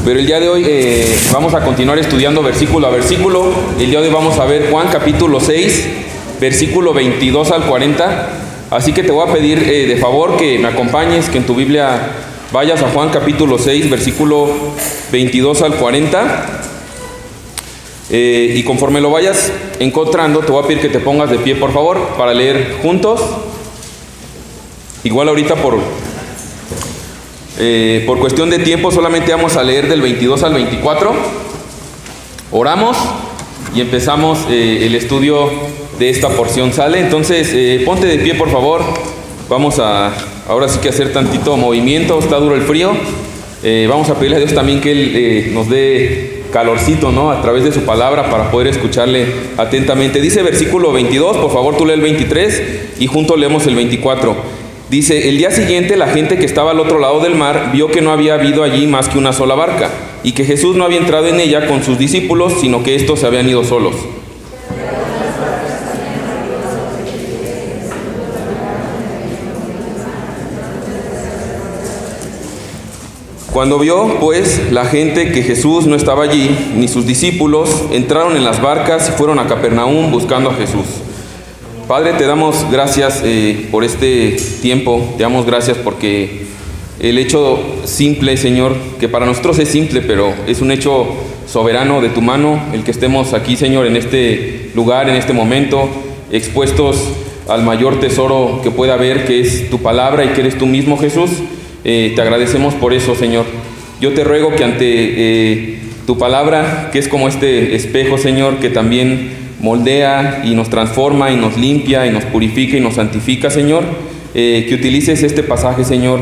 Pero el día de hoy vamos a continuar estudiando versículo a versículo. El día de hoy vamos a ver Juan capítulo 6, versículo 22 al 40. Así que te voy a pedir de favor que me acompañes, que en tu Biblia vayas a Juan capítulo 6, versículo 22 al 40. Y conforme lo vayas encontrando, te voy a pedir que te pongas de pie, por favor, para leer juntos. Igual ahorita por cuestión de tiempo solamente vamos a leer del 22 al 24. Oramos y empezamos el estudio de esta porción. ¿Sale? Entonces ponte de pie, por favor. Vamos a ahora sí que hacer tantito movimiento. Está duro el frío. Vamos a pedirle a Dios también que Él nos dé calorcito, ¿no? A través de su palabra para poder escucharle atentamente. Dice versículo 22, por favor tú lee el 23 y juntos leemos el 24. Dice: el día siguiente la gente que estaba al otro lado del mar vio que no había habido allí más que una sola barca, y que Jesús no había entrado en ella con sus discípulos, sino que estos se habían ido solos. Cuando vio, pues, la gente que Jesús no estaba allí, ni sus discípulos, entraron en las barcas y fueron a Capernaum buscando a Jesús. Padre, te damos gracias por este tiempo, te damos gracias porque el hecho simple, Señor, que para nosotros es simple, pero es un hecho soberano de tu mano, el que estemos aquí, Señor, en este lugar, en este momento, expuestos al mayor tesoro que pueda haber, que es tu palabra y que eres tú mismo, Jesús. Te agradecemos por eso, Señor. Yo te ruego que ante tu palabra, que es como este espejo, Señor, que también moldea y nos transforma y nos limpia y nos purifica y nos santifica, Señor, que utilices este pasaje, Señor,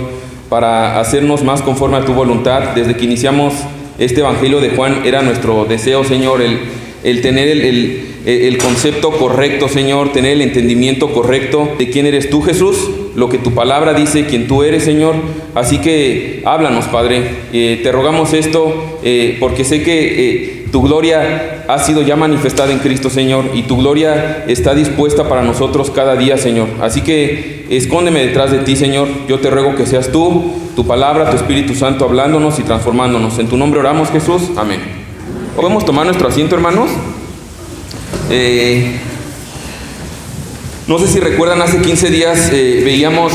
para hacernos más conforme a tu voluntad. Desde que iniciamos este Evangelio de Juan era nuestro deseo, Señor, el tener el concepto correcto, Señor, tener el entendimiento correcto de quién eres tú, Jesús, lo que tu palabra dice, quién tú eres, Señor. Así que háblanos, Padre. Te rogamos esto porque sé que tu gloria ha sido ya manifestada en Cristo, Señor, y tu gloria está dispuesta para nosotros cada día, Señor. Así que escóndeme detrás de ti, Señor. Yo te ruego que seas tú, tu palabra, tu Espíritu Santo hablándonos y transformándonos. En tu nombre oramos, Jesús. Amén. ¿Podemos tomar nuestro asiento, hermanos? No sé si recuerdan, hace 15 días veíamos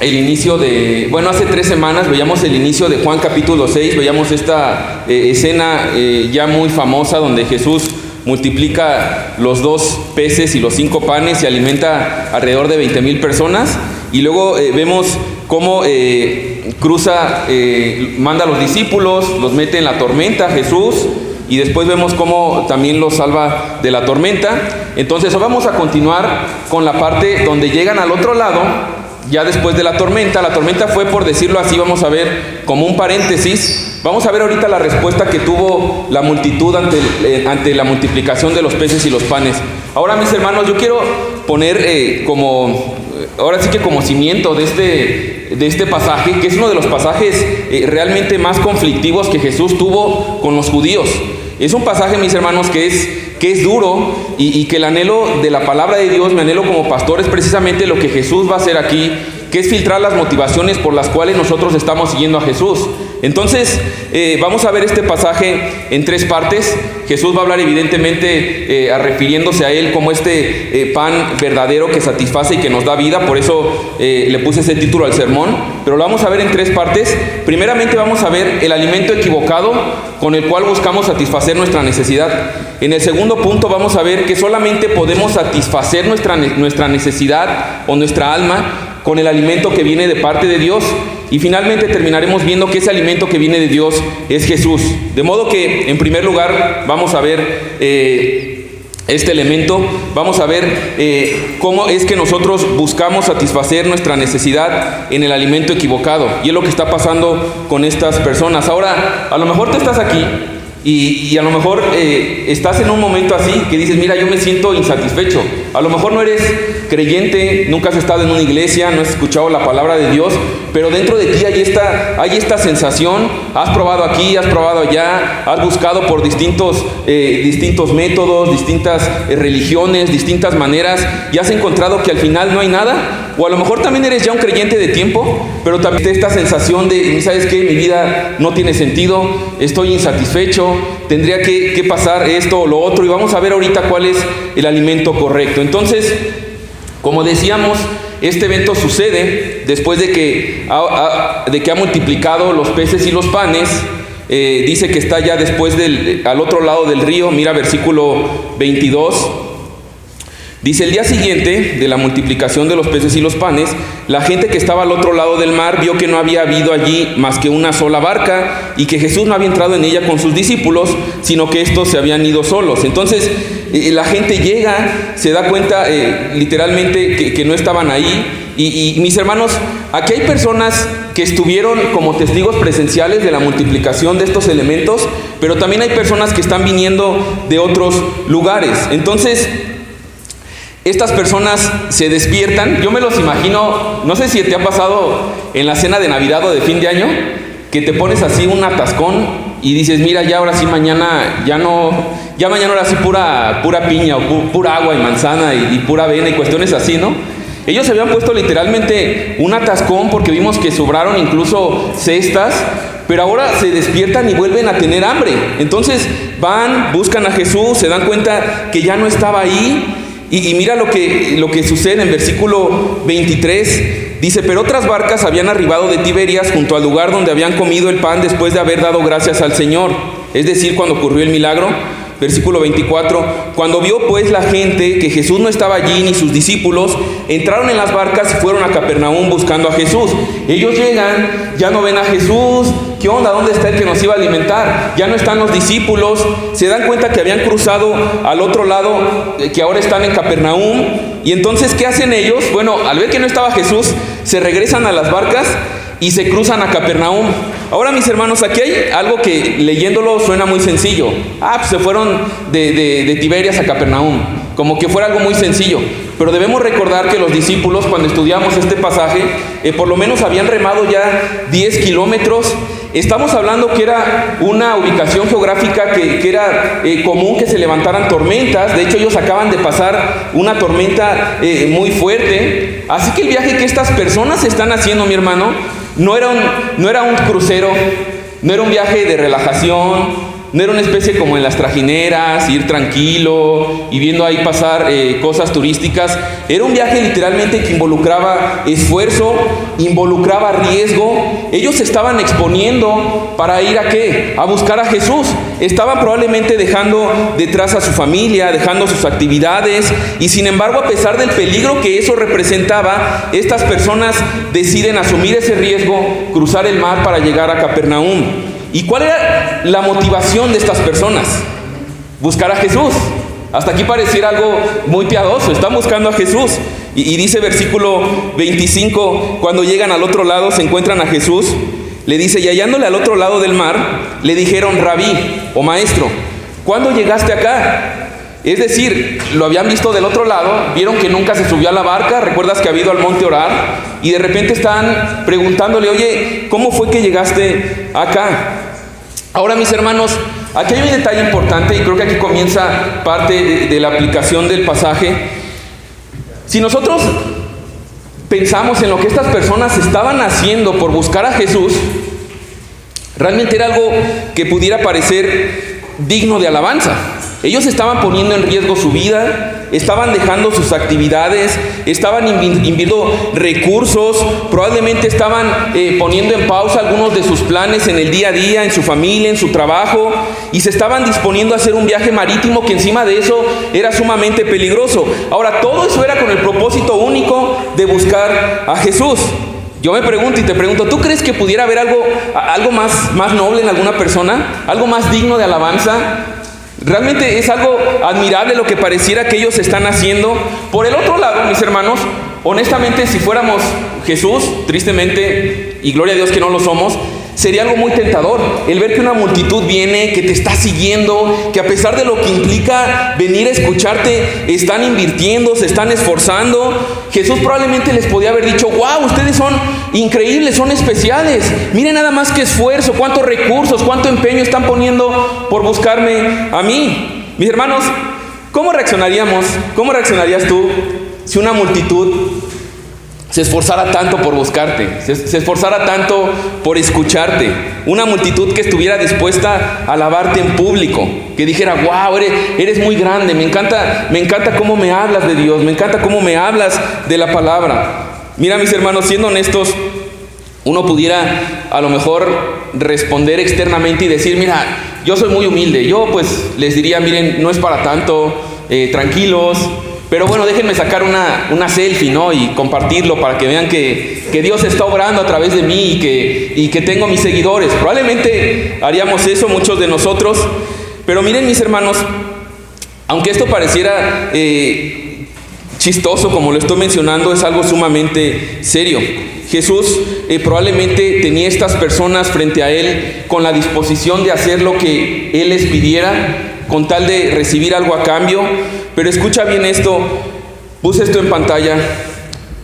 el inicio de, hace 3 semanas veíamos el inicio de Juan capítulo 6, veíamos esta escena ya muy famosa donde Jesús multiplica los 2 peces y los 5 panes y alimenta alrededor de 20,000 personas, y luego vemos cómo cruza, manda a los discípulos, los mete en la tormenta Jesús, y después vemos cómo también los salva de la tormenta. Entonces vamos a continuar con la parte donde llegan al otro lado, ya después de la tormenta. La tormenta fue, por decirlo así, vamos a ver como un paréntesis. Vamos a ver ahorita la respuesta que tuvo la multitud ante la multiplicación de los peces y los panes. Ahora, mis hermanos, yo quiero poner ahora sí que como cimiento de este pasaje, que es uno de los pasajes realmente más conflictivos que Jesús tuvo con los judíos. Es un pasaje, mis hermanos, que es duro, y que el anhelo de la palabra de Dios, mi anhelo como pastor, es precisamente lo que Jesús va a hacer aquí, que es filtrar las motivaciones por las cuales nosotros estamos siguiendo a Jesús. Entonces, vamos a ver este pasaje en 3 partes. Jesús va a hablar evidentemente refiriéndose a Él como este pan verdadero que satisface y que nos da vida. Por eso le puse ese título al sermón. Pero lo vamos a ver en 3 partes. Primeramente vamos a ver el alimento equivocado con el cual buscamos satisfacer nuestra necesidad. En el segundo punto vamos a ver que solamente podemos satisfacer nuestra necesidad o nuestra alma con el alimento que viene de parte de Dios. Y finalmente terminaremos viendo que ese alimento que viene de Dios es Jesús. De modo que, en primer lugar, vamos a ver este elemento. Vamos a ver cómo es que nosotros buscamos satisfacer nuestra necesidad en el alimento equivocado. Y es lo que está pasando con estas personas. Ahora, a lo mejor tú estás aquí y a lo mejor estás en un momento así que dices: mira, yo me siento insatisfecho. A lo mejor no eres creyente, nunca has estado en una iglesia, no has escuchado la palabra de Dios, pero dentro de ti hay esta sensación, has probado aquí, has probado allá, has buscado por distintos métodos, distintas religiones, distintas maneras, y has encontrado que al final no hay nada. O a lo mejor también eres ya un creyente de tiempo, pero también esta sensación de, ¿sabes qué? Mi vida no tiene sentido, estoy insatisfecho, tendría que pasar esto o lo otro, y vamos a ver ahorita cuál es el alimento correcto. Entonces, como decíamos, este evento sucede después de que ha multiplicado los peces y los panes. Dice que está ya después al otro lado del río. Mira versículo 22. Dice, el día siguiente de la multiplicación de los peces y los panes, la gente que estaba al otro lado del mar vio que no había habido allí más que una sola barca y que Jesús no había entrado en ella con sus discípulos, sino que estos se habían ido solos. Entonces la gente llega, se da cuenta literalmente que no estaban ahí. Y mis hermanos, aquí hay personas que estuvieron como testigos presenciales de la multiplicación de estos elementos, pero también hay personas que están viniendo de otros lugares. Entonces, estas personas se despiertan. Yo me los imagino, no sé si te ha pasado en la cena de Navidad o de fin de año, que te pones así un atascón y dices, mira, ya ahora sí mañana, ya mañana ahora sí pura piña o pura agua y manzana y pura avena y cuestiones así, ¿no? Ellos se habían puesto literalmente un atascón porque vimos que sobraron incluso cestas, pero ahora se despiertan y vuelven a tener hambre. Entonces van, buscan a Jesús, se dan cuenta que ya no estaba ahí. Y mira lo que sucede en versículo 23. Dice, pero otras barcas habían arribado de Tiberias junto al lugar donde habían comido el pan después de haber dado gracias al Señor. Es decir, cuando ocurrió el milagro. Versículo 24, cuando vio pues la gente que Jesús no estaba allí ni sus discípulos, entraron en las barcas y fueron a Capernaum buscando a Jesús. Ellos llegan, ya no ven a Jesús. ¿Qué onda? ¿Dónde está el que nos iba a alimentar? Ya no están los discípulos. Se dan cuenta que habían cruzado al otro lado, que ahora están en Capernaum. Y entonces, ¿qué hacen ellos? Bueno, al ver que no estaba Jesús, se regresan a las barcas y se cruzan a Capernaum. Ahora, mis hermanos, aquí hay algo que leyéndolo suena muy sencillo. Pues se fueron de Tiberias a Capernaum, como que fuera algo muy sencillo. Pero debemos recordar que los discípulos, cuando estudiamos este pasaje, por lo menos habían remado ya 10 kilómetros. Estamos hablando que era una ubicación geográfica que era común que se levantaran tormentas. De hecho, ellos acaban de pasar una tormenta muy fuerte. Así que el viaje que estas personas están haciendo, mi hermano, no era un crucero, no era un viaje de relajación, no era una especie como en las trajineras, ir tranquilo y viendo ahí pasar cosas turísticas. Era un viaje literalmente que involucraba esfuerzo, involucraba riesgo. Ellos se estaban exponiendo para ir ¿a qué? A buscar a Jesús. Estaban probablemente dejando detrás a su familia, dejando sus actividades, y sin embargo, a pesar del peligro que eso representaba, estas personas deciden asumir ese riesgo, cruzar el mar para llegar a Capernaum. ¿Y cuál era la motivación de estas personas? Buscar a Jesús. Hasta aquí pareciera algo muy piadoso. Están buscando a Jesús. Y dice versículo 25, cuando llegan al otro lado, se encuentran a Jesús. Le dice, y hallándole al otro lado del mar, le dijeron, Rabí, o maestro, ¿cuándo llegaste acá? Es decir, lo habían visto del otro lado, vieron que nunca se subió a la barca, recuerdas que había ido al monte a orar, y de repente están preguntándole, oye, ¿cómo fue que llegaste acá? Ahora, mis hermanos, aquí hay un detalle importante, y creo que aquí comienza parte de la aplicación del pasaje. Si nosotros pensamos en lo que estas personas estaban haciendo por buscar a Jesús, realmente era algo que pudiera parecer digno de alabanza. Ellos estaban poniendo en riesgo su vida, estaban dejando sus actividades, estaban invirtiendo recursos, probablemente estaban poniendo en pausa algunos de sus planes en el día a día, en su familia, en su trabajo, y se estaban disponiendo a hacer un viaje marítimo que encima de eso era sumamente peligroso. Ahora, todo eso era con el propósito único de buscar a Jesús. Yo me pregunto y te pregunto, ¿tú crees que pudiera haber algo más noble en alguna persona? ¿Algo más digno de alabanza? Realmente es algo admirable lo que pareciera que ellos están haciendo. Por el otro lado, mis hermanos, honestamente, si fuéramos Jesús, tristemente, y gloria a Dios que no lo somos, sería algo muy tentador. El ver que una multitud viene, que te está siguiendo, que a pesar de lo que implica venir a escucharte, están invirtiendo, se están esforzando. Jesús probablemente les podía haber dicho: wow, ustedes son increíbles, son especiales. Miren nada más qué esfuerzo, cuántos recursos, cuánto empeño están poniendo por buscarme a mí. Mis hermanos, ¿cómo reaccionaríamos? ¿Cómo reaccionarías tú si una multitud se esforzara tanto por buscarte, se esforzara tanto por escucharte? Una multitud que estuviera dispuesta a alabarte en público, que dijera: wow, eres muy grande, me encanta cómo me hablas de Dios, me encanta cómo me hablas de la palabra. Mira, mis hermanos, siendo honestos, uno pudiera a lo mejor responder externamente y decir: mira, yo soy muy humilde. Yo pues les diría: miren, no es para tanto, tranquilos. Pero bueno, déjenme sacar una selfie, ¿no? Y compartirlo para que vean que Dios está obrando a través de mí y que tengo mis seguidores. Probablemente haríamos eso muchos de nosotros. Pero miren, mis hermanos, aunque esto pareciera chistoso, como lo estoy mencionando, es algo sumamente serio. Jesús probablemente tenía estas personas frente a Él con la disposición de hacer lo que Él les pidiera, con tal de recibir algo a cambio. Pero escucha bien esto, puse esto en pantalla.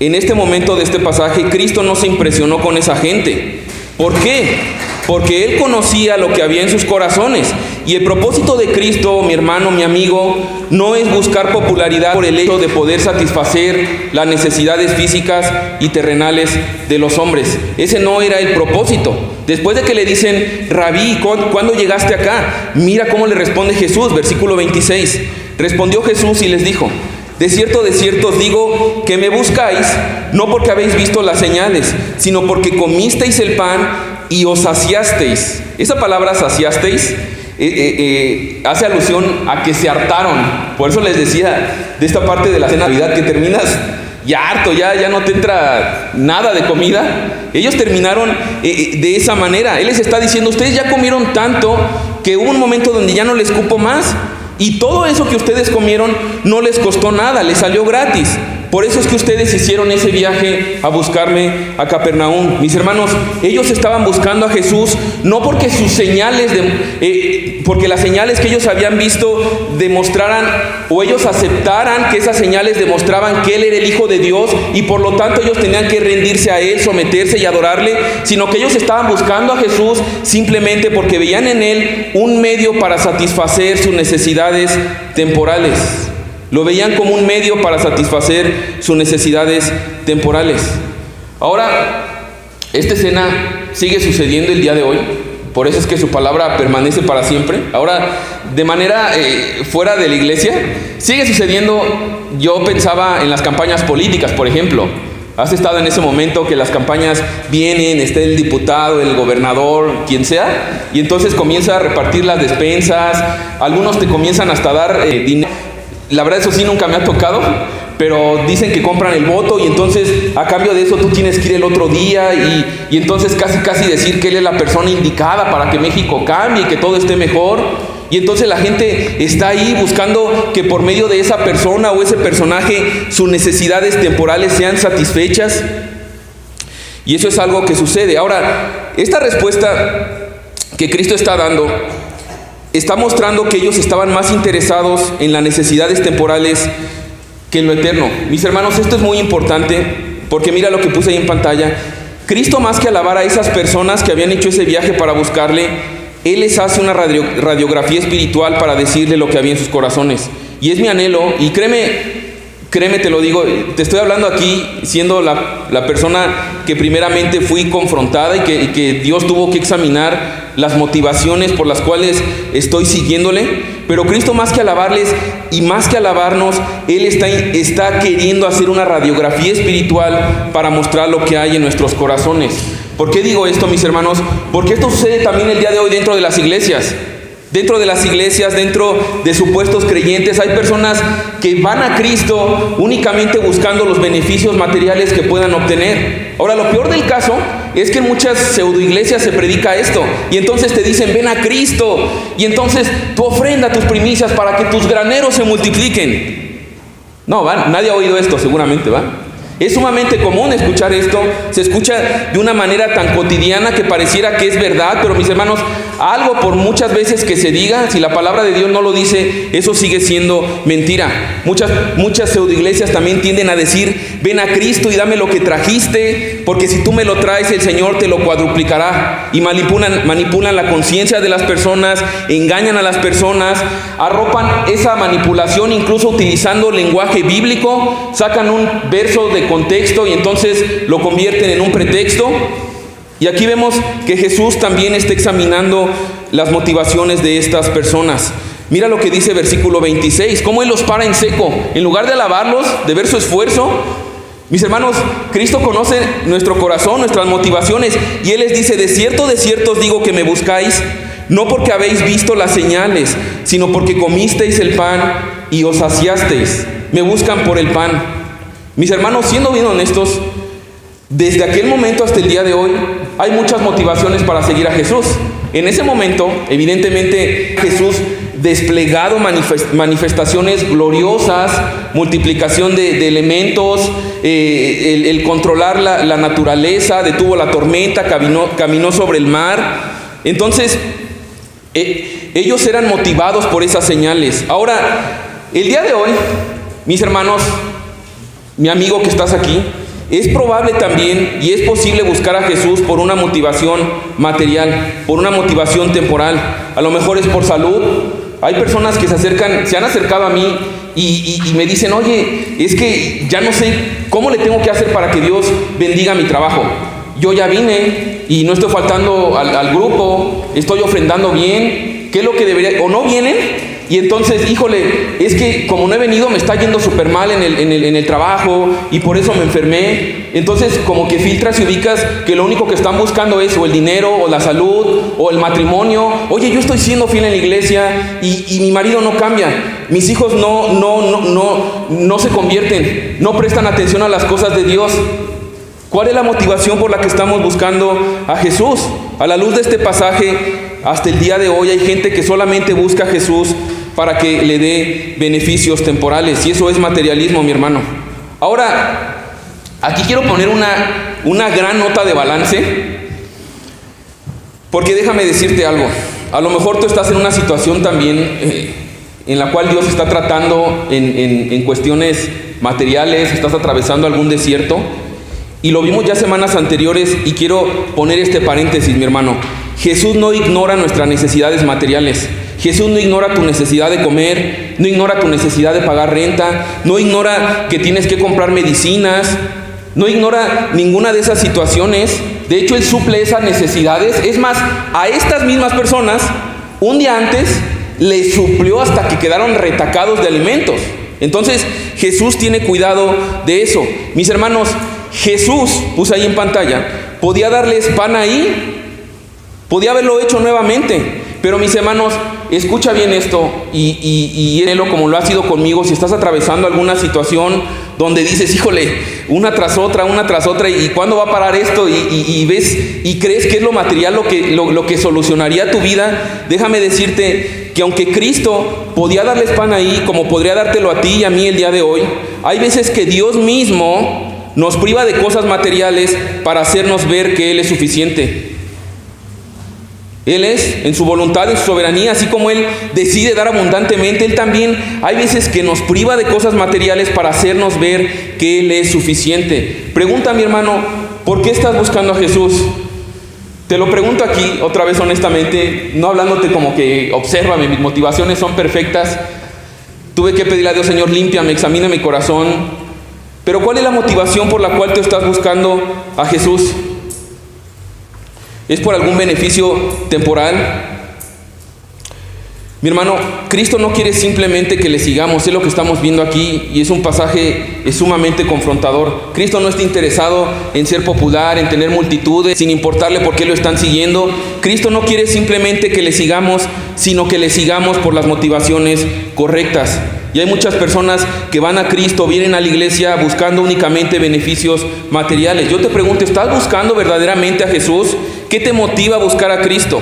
En este momento de este pasaje, Cristo no se impresionó con esa gente. ¿Por qué? Porque Él conocía lo que había en sus corazones. Y el propósito de Cristo, mi hermano, mi amigo, no es buscar popularidad por el hecho de poder satisfacer las necesidades físicas y terrenales de los hombres. Ese no era el propósito. Después de que le dicen: Rabí, ¿cuándo llegaste acá? Mira cómo le responde Jesús, versículo 26. Respondió Jesús y les dijo: de cierto os digo que me buscáis, no porque habéis visto las señales, sino porque comisteis el pan y os saciasteis. Esa palabra saciasteis hace alusión a que se hartaron. Por eso les decía de esta parte de la cena de Navidad que terminas ya harto, ya no te entra nada de comida. Ellos terminaron de esa manera. Él les está diciendo: ustedes ya comieron tanto que hubo un momento donde ya no les cupo más. Y todo eso que ustedes comieron no les costó nada, les salió gratis. Por eso es que ustedes hicieron ese viaje a buscarme a Capernaum. Mis hermanos, ellos estaban buscando a Jesús no porque sus señales, porque las señales que ellos habían visto demostraran o ellos aceptaran que esas señales demostraban que Él era el Hijo de Dios y por lo tanto ellos tenían que rendirse a Él, someterse y adorarle, sino que ellos estaban buscando a Jesús simplemente porque veían en Él un medio para satisfacer sus necesidades temporales. Lo veían como un medio para satisfacer sus necesidades temporales. Ahora, esta escena sigue sucediendo el día de hoy. Por eso es que su palabra permanece para siempre. Ahora, de manera fuera de la iglesia, sigue sucediendo. Yo pensaba en las campañas políticas, por ejemplo. Has estado en ese momento que las campañas vienen, está el diputado, el gobernador, quien sea, y entonces comienza a repartir las despensas. Algunos te comienzan hasta a dar dinero. La verdad, eso sí nunca me ha tocado, pero dicen que compran el voto y entonces a cambio de eso tú tienes que ir el otro día y entonces casi decir que él es la persona indicada para que México cambie y que todo esté mejor. Y entonces la gente está ahí buscando que por medio de esa persona o ese personaje sus necesidades temporales sean satisfechas. Y eso es algo que sucede. Ahora, esta respuesta que Cristo está dando está mostrando que ellos estaban más interesados en las necesidades temporales que en lo eterno. Mis hermanos, esto es muy importante porque mira lo que puse ahí en pantalla. Cristo, más que alabar a esas personas que habían hecho ese viaje para buscarle, Él les hace una radiografía espiritual para decirle lo que había en sus corazones. Y es mi anhelo, y créeme, te lo digo, te estoy hablando aquí siendo la persona que primeramente fui confrontada y que Dios tuvo que examinar las motivaciones por las cuales estoy siguiéndole. Pero Cristo, más que alabarles y más que alabarnos, Él está queriendo hacer una radiografía espiritual para mostrar lo que hay en nuestros corazones. ¿Por qué digo esto, mis hermanos? Porque esto sucede también el día de hoy dentro de las iglesias. Dentro de las iglesias, dentro de supuestos creyentes, hay personas que van a Cristo únicamente buscando los beneficios materiales que puedan obtener. Ahora, lo peor del caso es que en muchas pseudoiglesias se predica esto. Y entonces te dicen: ven a Cristo. Y entonces tú ofrenda tus primicias para que tus graneros se multipliquen. No, nadie ha oído esto seguramente, ¿va? Es sumamente común escuchar esto, se escucha de una manera tan cotidiana que pareciera que es verdad, pero mis hermanos, algo por muchas veces que se diga, si la palabra de Dios no lo dice, eso sigue siendo mentira. Muchas pseudoiglesias también tienden a decir, ven a Cristo y dame lo que trajiste, porque si tú me lo traes, el Señor te lo cuadruplicará. Y manipulan la conciencia de las personas, engañan a las personas, arropan esa manipulación incluso utilizando lenguaje bíblico, sacan un verso de contexto y entonces lo convierten en un pretexto. Y aquí vemos que Jesús también está examinando las motivaciones de estas personas. Mira lo que dice versículo 26, cómo Él los para en seco. En lugar de alabarlos, de ver su esfuerzo, mis hermanos, Cristo conoce nuestro corazón, nuestras motivaciones, y Él les dice, de cierto os digo que me buscáis, no porque habéis visto las señales, sino porque comisteis el pan y os saciasteis. Me buscan por el pan. Mis hermanos, siendo bien honestos, desde aquel momento hasta el día de hoy, hay muchas motivaciones para seguir a Jesús. En ese momento, evidentemente, Jesús desplegado manifestaciones gloriosas, multiplicación de elementos, el controlar la naturaleza, detuvo la tormenta, caminó sobre el mar. Entonces, ellos eran motivados por esas señales. Ahora, el día de hoy, mis hermanos, mi amigo que estás aquí, es probable también y es posible buscar a Jesús por una motivación material, por una motivación temporal. A lo mejor es por salud. Hay personas que se han acercado a mí y me dicen, oye, es que ya no sé cómo le tengo que hacer para que Dios bendiga mi trabajo. Yo ya vine y no estoy faltando al grupo, estoy ofrendando bien, ¿qué es lo que debería? ¿O no vienen? Y entonces, híjole, es que como no he venido me está yendo súper mal en el trabajo y por eso me enfermé. Entonces como que filtras y ubicas que lo único que están buscando es o el dinero o la salud o el matrimonio. Oye, yo estoy siendo fiel en la iglesia y mi marido no cambia. Mis hijos no se convierten, no prestan atención a las cosas de Dios. ¿Cuál es la motivación por la que estamos buscando a Jesús? A la luz de este pasaje, hasta el día de hoy hay gente que solamente busca a Jesús para que le dé beneficios temporales, y eso es materialismo, mi hermano. Ahora, aquí quiero poner una gran nota de balance, porque déjame decirte algo. A lo mejor tú estás en una situación también en la cual Dios está tratando en cuestiones materiales, estás atravesando algún desierto, y lo vimos ya semanas anteriores, y quiero poner este paréntesis, mi hermano. Jesús no ignora nuestras necesidades materiales. Jesús no ignora tu necesidad de comer, no ignora tu necesidad de pagar renta, no ignora que tienes que comprar medicinas, no ignora ninguna de esas situaciones. De hecho, Él suple esas necesidades. Es más, a estas mismas personas, un día antes, les suplió hasta que quedaron retacados de alimentos. Entonces, Jesús tiene cuidado de eso. Mis hermanos, Jesús, puse ahí en pantalla, podía darles pan ahí, podía haberlo hecho nuevamente. Pero mis hermanos, escucha bien esto y élo como lo ha sido conmigo. Si estás atravesando alguna situación donde dices, híjole, una tras otra, y ¿cuándo va a parar esto? Y ves y crees que es lo material lo que solucionaría tu vida, déjame decirte que aunque Cristo podía darles pan ahí, como podría dártelo a ti y a mí el día de hoy, hay veces que Dios mismo nos priva de cosas materiales para hacernos ver que Él es suficiente. Él es, en su voluntad, en su soberanía, así como Él decide dar abundantemente, Él también hay veces que nos priva de cosas materiales para hacernos ver que Él es suficiente. Pregunta, mi hermano, ¿por qué estás buscando a Jesús? Te lo pregunto aquí, otra vez honestamente, no hablándote como que, obsérvame, mis motivaciones son perfectas. Tuve que pedirle a Dios, Señor, límpiame, examina mi corazón. Pero ¿cuál es la motivación por la cual tú estás buscando a Jesús? ¿Es por algún beneficio temporal? Mi hermano, Cristo no quiere simplemente que le sigamos, es lo que estamos viendo aquí, y es un pasaje sumamente confrontador. Cristo no está interesado en ser popular, en tener multitudes, sin importarle por qué lo están siguiendo. Cristo no quiere simplemente que le sigamos, sino que le sigamos por las motivaciones correctas. Y hay muchas personas que van a Cristo, vienen a la iglesia buscando únicamente beneficios materiales. Yo te pregunto, ¿estás buscando verdaderamente a Jesús? ¿Qué te motiva a buscar a Cristo?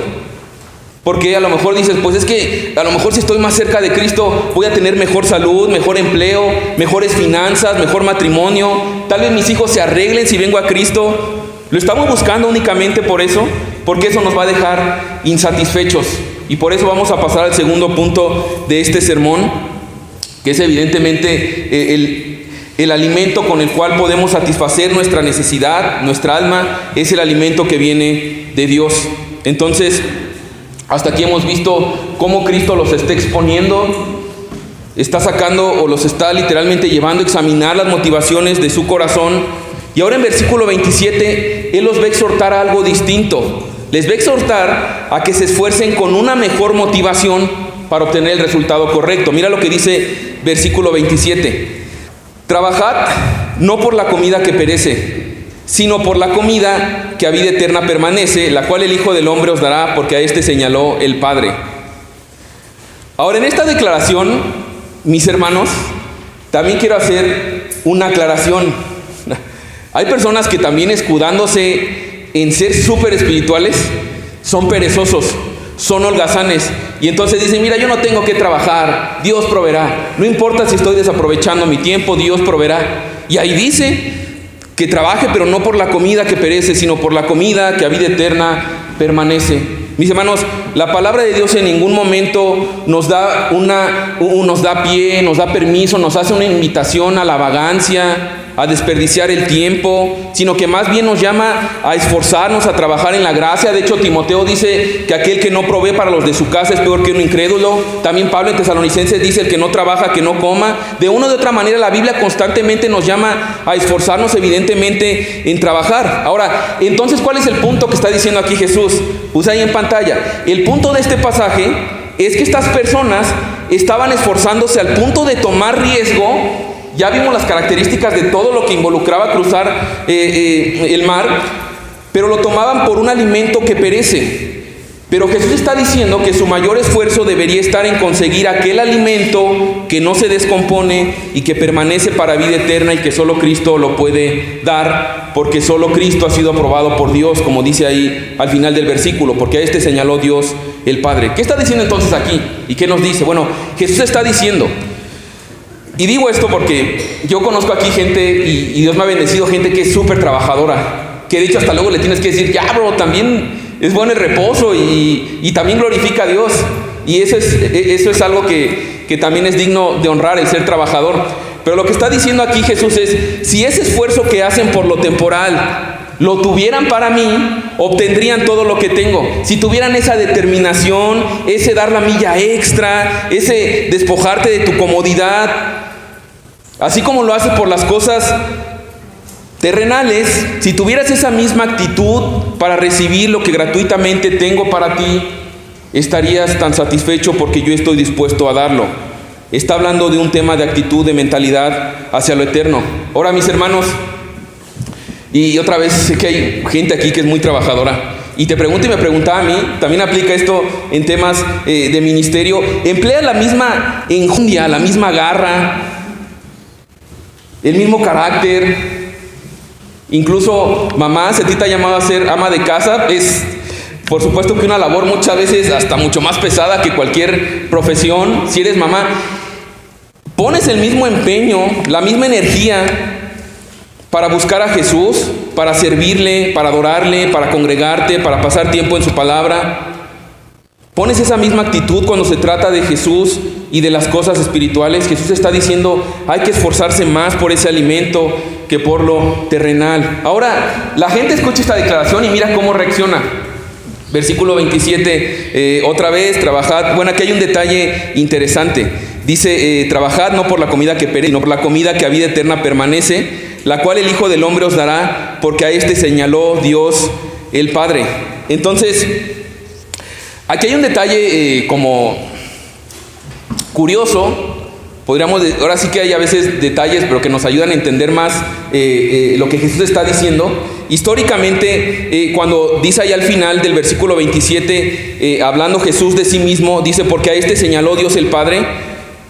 Porque a lo mejor dices, pues es que a lo mejor si estoy más cerca de Cristo voy a tener mejor salud, mejor empleo, mejores finanzas, mejor matrimonio. tal vez mis hijos se arreglen si vengo a Cristo. ¿Lo estamos buscando únicamente por eso? Porque eso nos va a dejar insatisfechos. Y por eso vamos a pasar al segundo punto de este sermón, que es evidentemente el alimento con el cual podemos satisfacer nuestra necesidad, nuestra alma, es el alimento que viene de Dios. Entonces, hasta aquí hemos visto cómo Cristo los está exponiendo, está sacando o los está literalmente llevando a examinar las motivaciones de su corazón. Y ahora en versículo 27, Él los va a exhortar a algo distinto. Les va a exhortar a que se esfuercen con una mejor motivación para obtener el resultado correcto. Mira lo que dice versículo 27. Trabajad no por la comida que perece, sino por la comida que a vida eterna permanece, la cual el Hijo del Hombre os dará, porque a éste señaló el Padre. Ahora, en esta declaración, mis hermanos, también quiero hacer una aclaración. Hay personas que también, escudándose en ser súper espirituales, son perezosos, son holgazanes, y entonces dicen: mira, yo no tengo que trabajar, Dios proveerá, no importa si estoy desaprovechando mi tiempo, Dios proveerá. Y ahí dice que trabaje, pero no por la comida que perece, sino por la comida que a vida eterna permanece. Mis hermanos, la palabra de Dios en ningún momento nos da pie, nos da permiso, nos hace una invitación a la vagancia, a desperdiciar el tiempo, sino que más bien nos llama a esforzarnos, a trabajar en la gracia. De hecho, Timoteo dice que aquel que no provee para los de su casa es peor que un incrédulo. También Pablo en Tesalonicenses dice: el que no trabaja, que no coma. De una u otra manera, la Biblia constantemente nos llama a esforzarnos, evidentemente, en trabajar. Ahora, entonces, ¿cuál es el punto que está diciendo aquí Jesús? Puse ahí en pantalla. El punto de este pasaje es que estas personas estaban esforzándose al punto de tomar riesgo. Ya vimos las características de todo lo que involucraba cruzar el mar, pero lo tomaban por un alimento que perece. Pero Jesús está diciendo que su mayor esfuerzo debería estar en conseguir aquel alimento que no se descompone y que permanece para vida eterna, y que solo Cristo lo puede dar, porque solo Cristo ha sido aprobado por Dios, como dice ahí al final del versículo, porque a este señaló Dios el Padre. ¿Qué está diciendo entonces aquí? ¿Y qué nos dice? Bueno, Jesús está diciendo, y digo esto porque yo conozco aquí gente, y Dios me ha bendecido, gente que es súper trabajadora, que de hecho hasta luego le tienes que decir: ya bro, también es bueno el reposo, y también glorifica a Dios. Y eso es algo que también es digno de honrar, el ser trabajador. Pero lo que está diciendo aquí Jesús es: si ese esfuerzo que hacen por lo temporal lo tuvieran para mí, obtendrían todo lo que tengo. Si tuvieran esa determinación, ese dar la milla extra, ese despojarte de tu comodidad, así como lo haces por las cosas terrenales, si tuvieras esa misma actitud para recibir lo que gratuitamente tengo para ti, estarías tan satisfecho, porque yo estoy dispuesto a darlo. Está hablando de un tema de actitud, de mentalidad hacia lo eterno. Ahora, mis hermanos, y otra vez sé que hay gente aquí que es muy trabajadora, y te pregunto y me preguntaba a mí, también aplica esto en temas de ministerio. Emplea la misma enjundia, la misma garra, el mismo carácter. Incluso mamá, si a ti te ha llamado a ser ama de casa, es por supuesto que una labor muchas veces hasta mucho más pesada que cualquier profesión. Si eres mamá, pones el mismo empeño, la misma energía para buscar a Jesús, para servirle, para adorarle, para congregarte, para pasar tiempo en su palabra. Pones esa misma actitud cuando se trata de Jesús y de las cosas espirituales. Jesús está diciendo: hay que esforzarse más por ese alimento que por lo terrenal. Ahora, la gente escucha esta declaración y mira cómo reacciona. Versículo 27, otra vez, trabajad. Bueno, aquí hay un detalle interesante. Dice: trabajad no por la comida que perece, sino por la comida que a vida eterna permanece, la cual el Hijo del Hombre os dará, porque a este señaló Dios el Padre. Entonces, aquí hay un detalle como curioso. Ahora sí que hay a veces detalles, pero que nos ayudan a entender más lo que Jesús está diciendo. Históricamente, cuando dice ahí al final del versículo 27, hablando Jesús de sí mismo, dice: porque a este señaló Dios el Padre.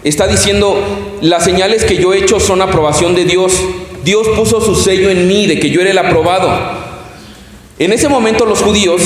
Está diciendo: las señales que yo he hecho son aprobación de Dios. Dios puso su sello en mí de que yo era el aprobado. En ese momento los judíos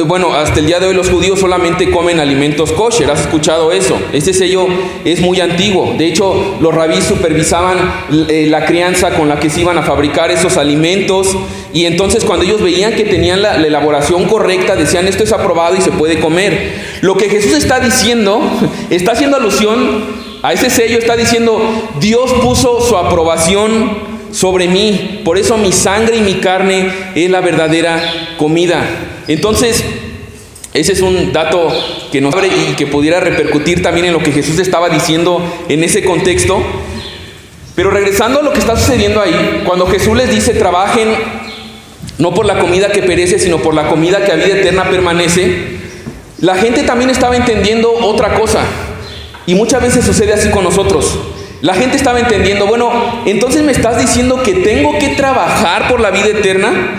Bueno, hasta el día de hoy los judíos solamente comen alimentos kosher. ¿Has escuchado eso? Este sello es muy antiguo. De hecho, los rabís supervisaban la crianza con la que se iban a fabricar esos alimentos. Y entonces cuando ellos veían que tenían la elaboración correcta, decían, esto es aprobado y se puede comer. Lo que Jesús está diciendo, está haciendo alusión a ese sello, está diciendo, Dios puso su aprobación sobre mí. Por eso mi sangre y mi carne es la verdadera comida. Entonces, ese es un dato que nos abre y que pudiera repercutir también en lo que Jesús estaba diciendo en ese contexto. Pero regresando a lo que está sucediendo ahí, cuando Jesús les dice, trabajen no por la comida que perece, sino por la comida que a vida eterna permanece, la gente también estaba entendiendo otra cosa. Y muchas veces sucede así con nosotros. La gente estaba entendiendo, bueno, entonces me estás diciendo que tengo que trabajar por la vida eterna.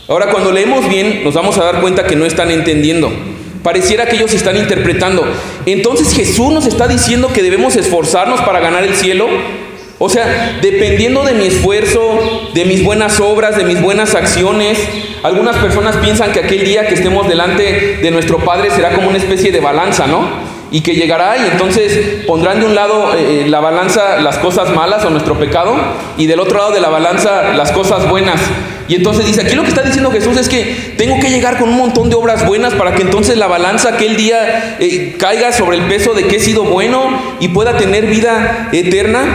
Ahora, cuando leemos bien, nos vamos a dar cuenta que no están entendiendo. Pareciera que ellos están interpretando. Entonces Jesús nos está diciendo que debemos esforzarnos para ganar el cielo. O sea, dependiendo de mi esfuerzo, de mis buenas obras, de mis buenas acciones. Algunas personas piensan que aquel día que estemos delante de nuestro Padre será como una especie de balanza, ¿no? Y que llegará y entonces pondrán de un lado la balanza las cosas malas o nuestro pecado, y del otro lado de la balanza las cosas buenas. Y entonces dice, aquí lo que está diciendo Jesús es que tengo que llegar con un montón de obras buenas para que entonces la balanza aquel día caiga sobre el peso de que he sido bueno y pueda tener vida eterna.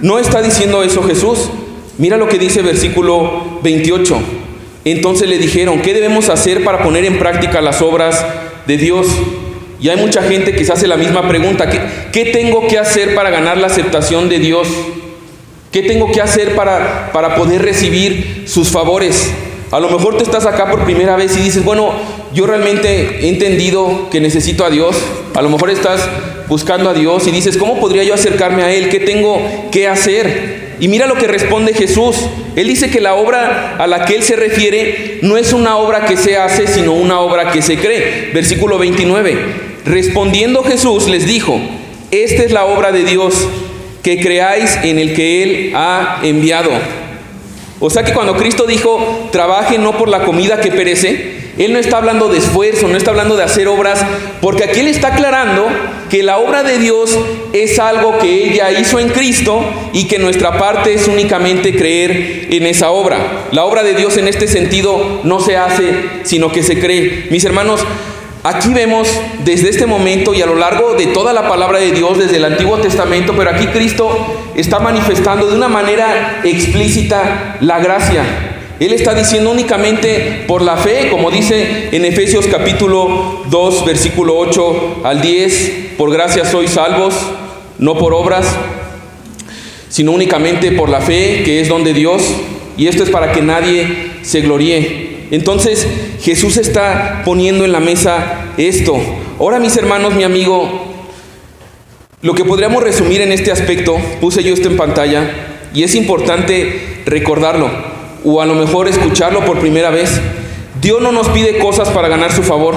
No está diciendo eso Jesús. Mira lo que dice versículo 28. Entonces le dijeron, ¿qué debemos hacer para poner en práctica las obras de Dios? Y hay mucha gente que se hace la misma pregunta. ¿Qué tengo que hacer para ganar la aceptación de Dios? ¿Qué tengo que hacer para poder recibir sus favores? A lo mejor tú estás acá por primera vez y dices, bueno, yo realmente he entendido que necesito a Dios. A lo mejor estás buscando a Dios y dices, ¿cómo podría yo acercarme a Él? ¿Qué tengo que hacer? Y mira lo que responde Jesús. Él dice que la obra a la que Él se refiere no es una obra que se hace, sino una obra que se cree. Versículo 29. Respondiendo Jesús les dijo, esta es la obra de Dios, que creáis en el que Él ha enviado. O sea que cuando Cristo dijo, trabajen no por la comida que perece, Él no está hablando de esfuerzo, no está hablando de hacer obras, porque aquí Él está aclarando que la obra de Dios es algo que Él ya hizo en Cristo y que nuestra parte es únicamente creer en esa obra. La obra de Dios en este sentido no se hace, sino que se cree. Mis hermanos, aquí vemos desde este momento y a lo largo de toda la palabra de Dios, desde el Antiguo Testamento, pero aquí Cristo está manifestando de una manera explícita la gracia. Él está diciendo únicamente por la fe, como dice en Efesios capítulo 2, versículo 8 al 10, por gracia sois salvos, no por obras, sino únicamente por la fe, que es don de Dios, y esto es para que nadie se gloríe. Entonces Jesús está poniendo en la mesa esto. Ahora, mis hermanos, mi amigo, lo que podríamos resumir en este aspecto, puse yo esto en pantalla, y es importante recordarlo, o a lo mejor escucharlo por primera vez. Dios no nos pide cosas para ganar su favor,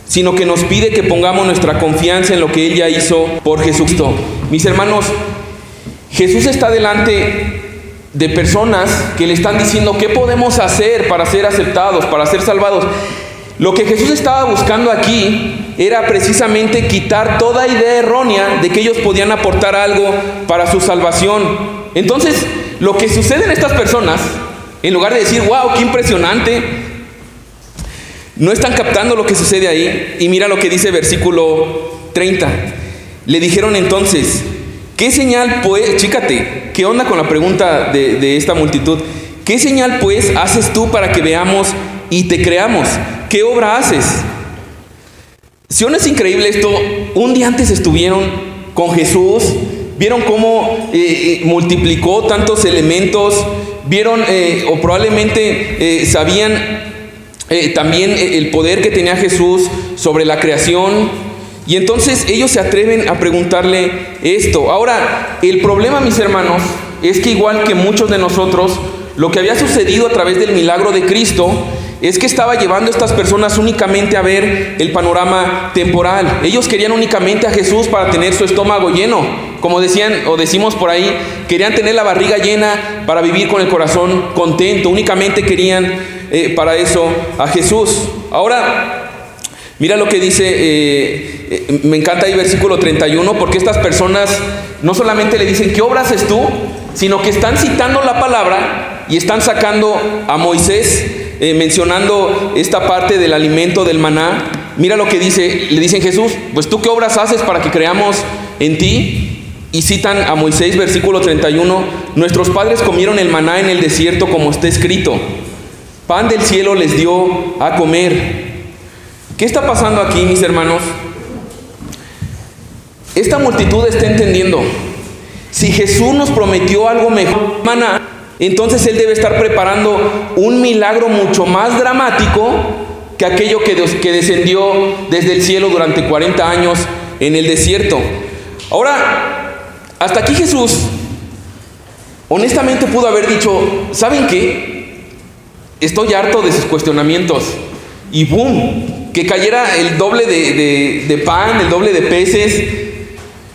sino que nos pide que pongamos nuestra confianza en lo que Él ya hizo por Jesucristo. Mis hermanos, Jesús está delante de personas que le están diciendo qué podemos hacer para ser aceptados, para ser salvados. Lo que Jesús estaba buscando aquí era precisamente quitar toda idea errónea de que ellos podían aportar algo para su salvación. Entonces, lo que sucede en estas personas, en lugar de decir, wow, qué impresionante, no están captando lo que sucede ahí. Y mira lo que dice versículo 30. Le dijeron entonces, ¿qué señal pues, chícate, qué onda con la pregunta de esta multitud? ¿Qué señal pues haces tú para que veamos y te creamos? ¿Qué obra haces? Si no es increíble esto, un día antes estuvieron con Jesús, vieron cómo multiplicó tantos elementos, vieron o probablemente sabían también el poder que tenía Jesús sobre la creación. Y entonces ellos se atreven a preguntarle esto. Ahora, el problema, mis hermanos, es que igual que muchos de nosotros, lo que había sucedido a través del milagro de Cristo es que estaba llevando a estas personas únicamente a ver el panorama temporal. Ellos querían únicamente a Jesús para tener su estómago lleno. Como decían o decimos por ahí, querían tener la barriga llena para vivir con el corazón contento. Únicamente querían para eso a Jesús. Ahora, mira lo que dice, me encanta ahí versículo 31, porque estas personas no solamente le dicen, ¿qué obra haces tú?, sino que están citando la palabra y están sacando a Moisés, mencionando esta parte del alimento del maná. Mira lo que dice, le dicen Jesús, pues tú qué obras haces para que creamos en ti. Y citan a Moisés, versículo 31, nuestros padres comieron el maná en el desierto como está escrito, pan del cielo les dio a comer. ¿Qué está pasando aquí, mis hermanos? Esta multitud está entendiendo, si Jesús nos prometió algo mejor, maná, entonces Él debe estar preparando un milagro mucho más dramático que aquello que descendió desde el cielo durante 40 años en el desierto. Ahora, hasta aquí Jesús, honestamente pudo haber dicho, ¿saben qué? Estoy harto de sus cuestionamientos. Y ¡boom!, que cayera el doble de pan, el doble de peces.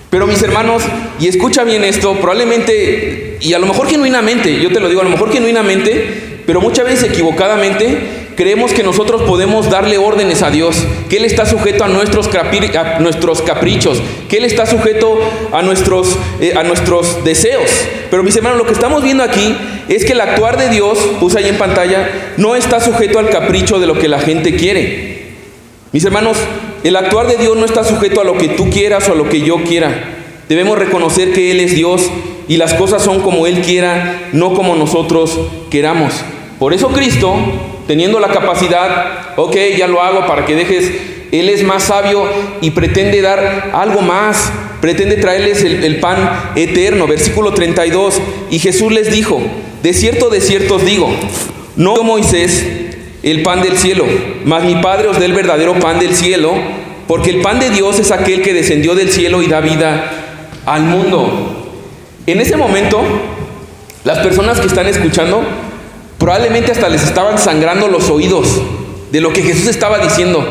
Pero mis hermanos, y escucha bien esto, probablemente, y a lo mejor genuinamente, yo te lo digo, a lo mejor genuinamente, pero muchas veces equivocadamente, creemos que nosotros podemos darle órdenes a Dios, que Él está sujeto a nuestros caprichos, que Él está sujeto a nuestros deseos. Pero mis hermanos, lo que estamos viendo aquí es que el actuar de Dios, puse ahí en pantalla, no está sujeto al capricho de lo que la gente quiere. Mis hermanos, el actuar de Dios no está sujeto a lo que tú quieras o a lo que yo quiera. Debemos reconocer que Él es Dios y las cosas son como Él quiera, no como nosotros queramos. Por eso Cristo, teniendo la capacidad, ok, ya lo hago para que dejes, Él es más sabio y pretende dar algo más, pretende traerles el pan eterno. Versículo 32, y Jesús les dijo, de cierto os digo, no dio Moisés el pan del cielo, mas mi Padre os da el verdadero pan del cielo, porque el pan de Dios es aquel que descendió del cielo y da vida al mundo. En ese momento, las personas que están escuchando, probablemente hasta les estaban sangrando los oídos de lo que Jesús estaba diciendo.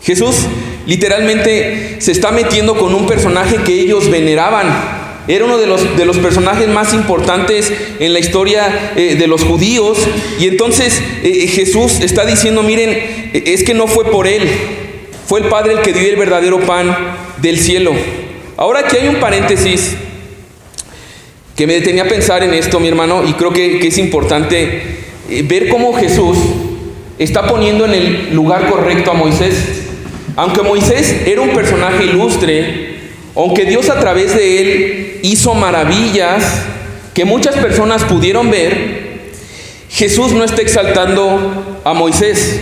Jesús literalmente se está metiendo con un personaje que ellos veneraban. Era uno de los personajes más importantes en la historia de los judíos. Y entonces Jesús está diciendo, miren, es que no fue por Él, fue el Padre el que dio el verdadero pan del cielo. Ahora aquí hay un paréntesis que me detenía a pensar en esto, mi hermano, y creo que es importante ver cómo Jesús está poniendo en el lugar correcto a Moisés. Aunque Moisés era un personaje ilustre, aunque Dios a través de él hizo maravillas que muchas personas pudieron ver, Jesús no está exaltando a Moisés.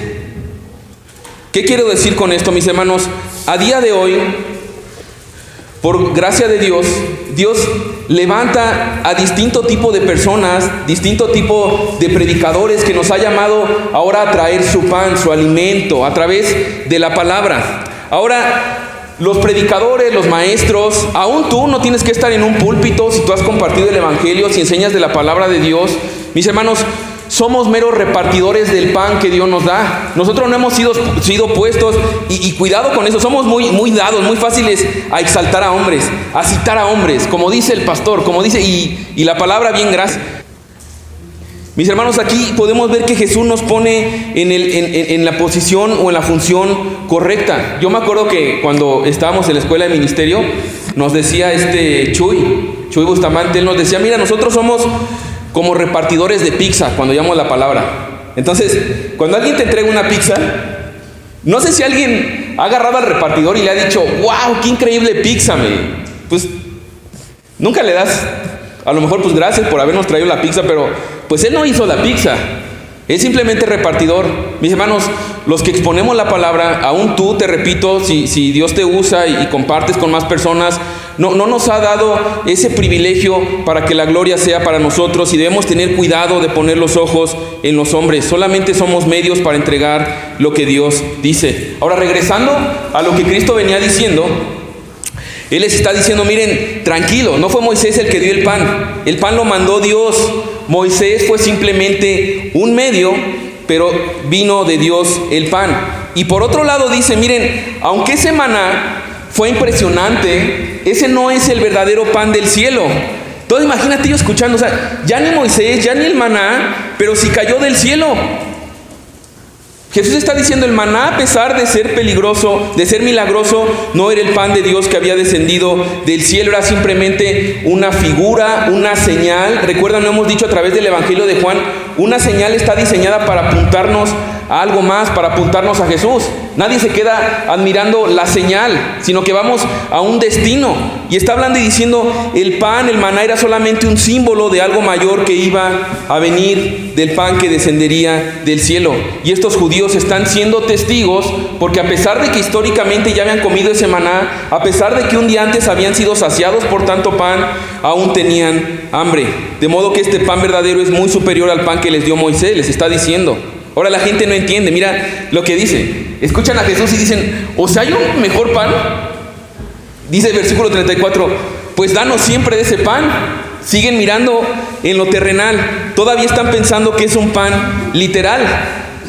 ¿Qué quiero decir con esto, mis hermanos? A día de hoy, por gracia de Dios, Dios levanta a distinto tipo de personas, distinto tipo de predicadores que nos ha llamado ahora a traer su pan, su alimento, a través de la palabra. Ahora, los predicadores, los maestros, aún tú no tienes que estar en un púlpito si tú has compartido el evangelio, si enseñas de la palabra de Dios. Mis hermanos, somos meros repartidores del pan que Dios nos da. Nosotros no hemos sido puestos, y cuidado con eso, somos muy dados, muy fáciles a exaltar a hombres, a citar a hombres, como dice el pastor, como dice, y la palabra bien gracias. Mis hermanos, aquí podemos ver que Jesús nos pone en la posición o en la función correcta. Yo me acuerdo que cuando estábamos en la escuela de ministerio, nos decía Chuy Bustamante, él nos decía, mira, nosotros somos como repartidores de pizza cuando llamamos la palabra. Entonces, cuando alguien te entrega una pizza, no sé si alguien ha agarrado al repartidor y le ha dicho, wow, qué increíble pizza, pues nunca le das, a lo mejor pues gracias por habernos traído la pizza, pero pues él no hizo la pizza, es simplemente repartidor. Mis hermanos, los que exponemos la palabra, aún tú, te repito, si Dios te usa y compartes con más personas, no nos ha dado ese privilegio para que la gloria sea para nosotros, y debemos tener cuidado de poner los ojos en los hombres. Solamente somos medios para entregar lo que Dios dice. Ahora, regresando a lo que Cristo venía diciendo, Él les está diciendo, miren, tranquilo, no fue Moisés el que dio el pan lo mandó Dios. Moisés fue simplemente un medio, pero vino de Dios el pan. Y por otro lado dice, miren, aunque ese maná fue impresionante, ese no es el verdadero pan del cielo. Entonces imagínate yo escuchando, o sea, ya ni Moisés, ya ni el maná, pero si cayó del cielo. Jesús está diciendo, el maná, a pesar de ser peligroso, de ser milagroso, no era el pan de Dios que había descendido del cielo, era simplemente una figura, una señal. Recuerdan, lo hemos dicho a través del Evangelio de Juan, una señal está diseñada para apuntarnos a algo más, para apuntarnos a Jesús. Nadie se queda admirando la señal, sino que vamos a un destino. Y está hablando y diciendo, el pan, el maná, era solamente un símbolo de algo mayor que iba a venir, del pan que descendería del cielo. Y estos judíos están siendo testigos, porque a pesar de que históricamente ya habían comido ese maná, a pesar de que un día antes habían sido saciados por tanto pan, aún tenían hambre. De modo que este pan verdadero es muy superior al pan que les dio Moisés, les está diciendo. Ahora la gente no entiende, mira lo que dice. Escuchan a Jesús y dicen, ¿o sea, hay un mejor pan? Dice el versículo 34, pues danos siempre de ese pan. Siguen mirando en lo terrenal, todavía están pensando que es un pan literal.